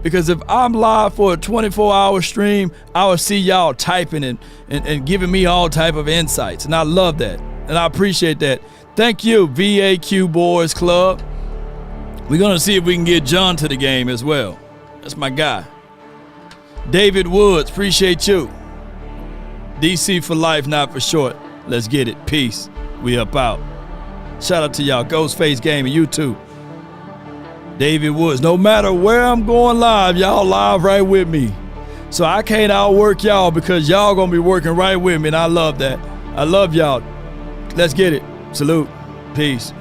Because if I'm live for a 24-hour stream, I will see y'all typing and giving me all type of insights. And I love that. And I appreciate that. Thank you, VAQ Boys Club. We're going to see if we can get John to the game as well. That's my guy. David Woods, appreciate you. DC for life, not for short. Let's get it. Peace. We up out. Shout out to y'all. Ghostface Gaming, you too. David Woods, no matter where I'm going live, y'all live right with me. So I can't outwork y'all because y'all gonna be working right with me, and I love that. I love y'all. Let's get it. Salute. Peace.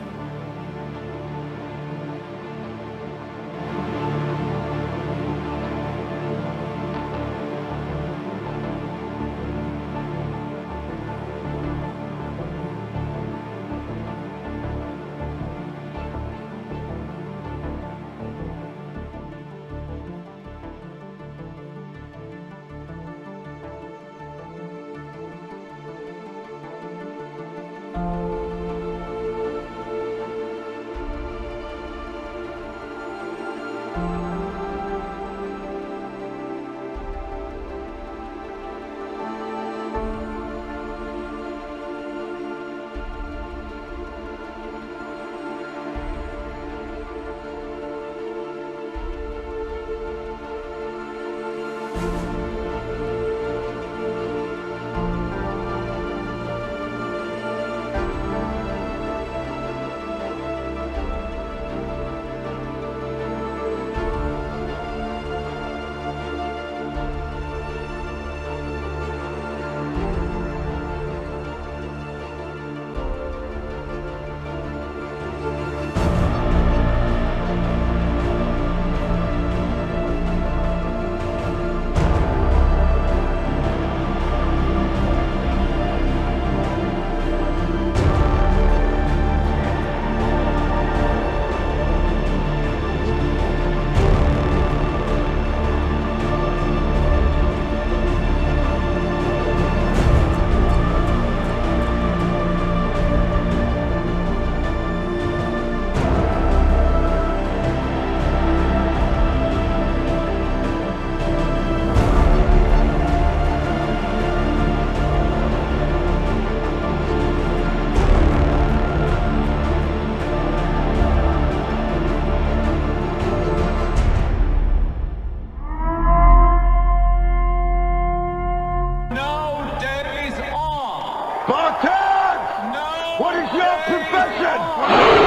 Spartan! No! What is your profession?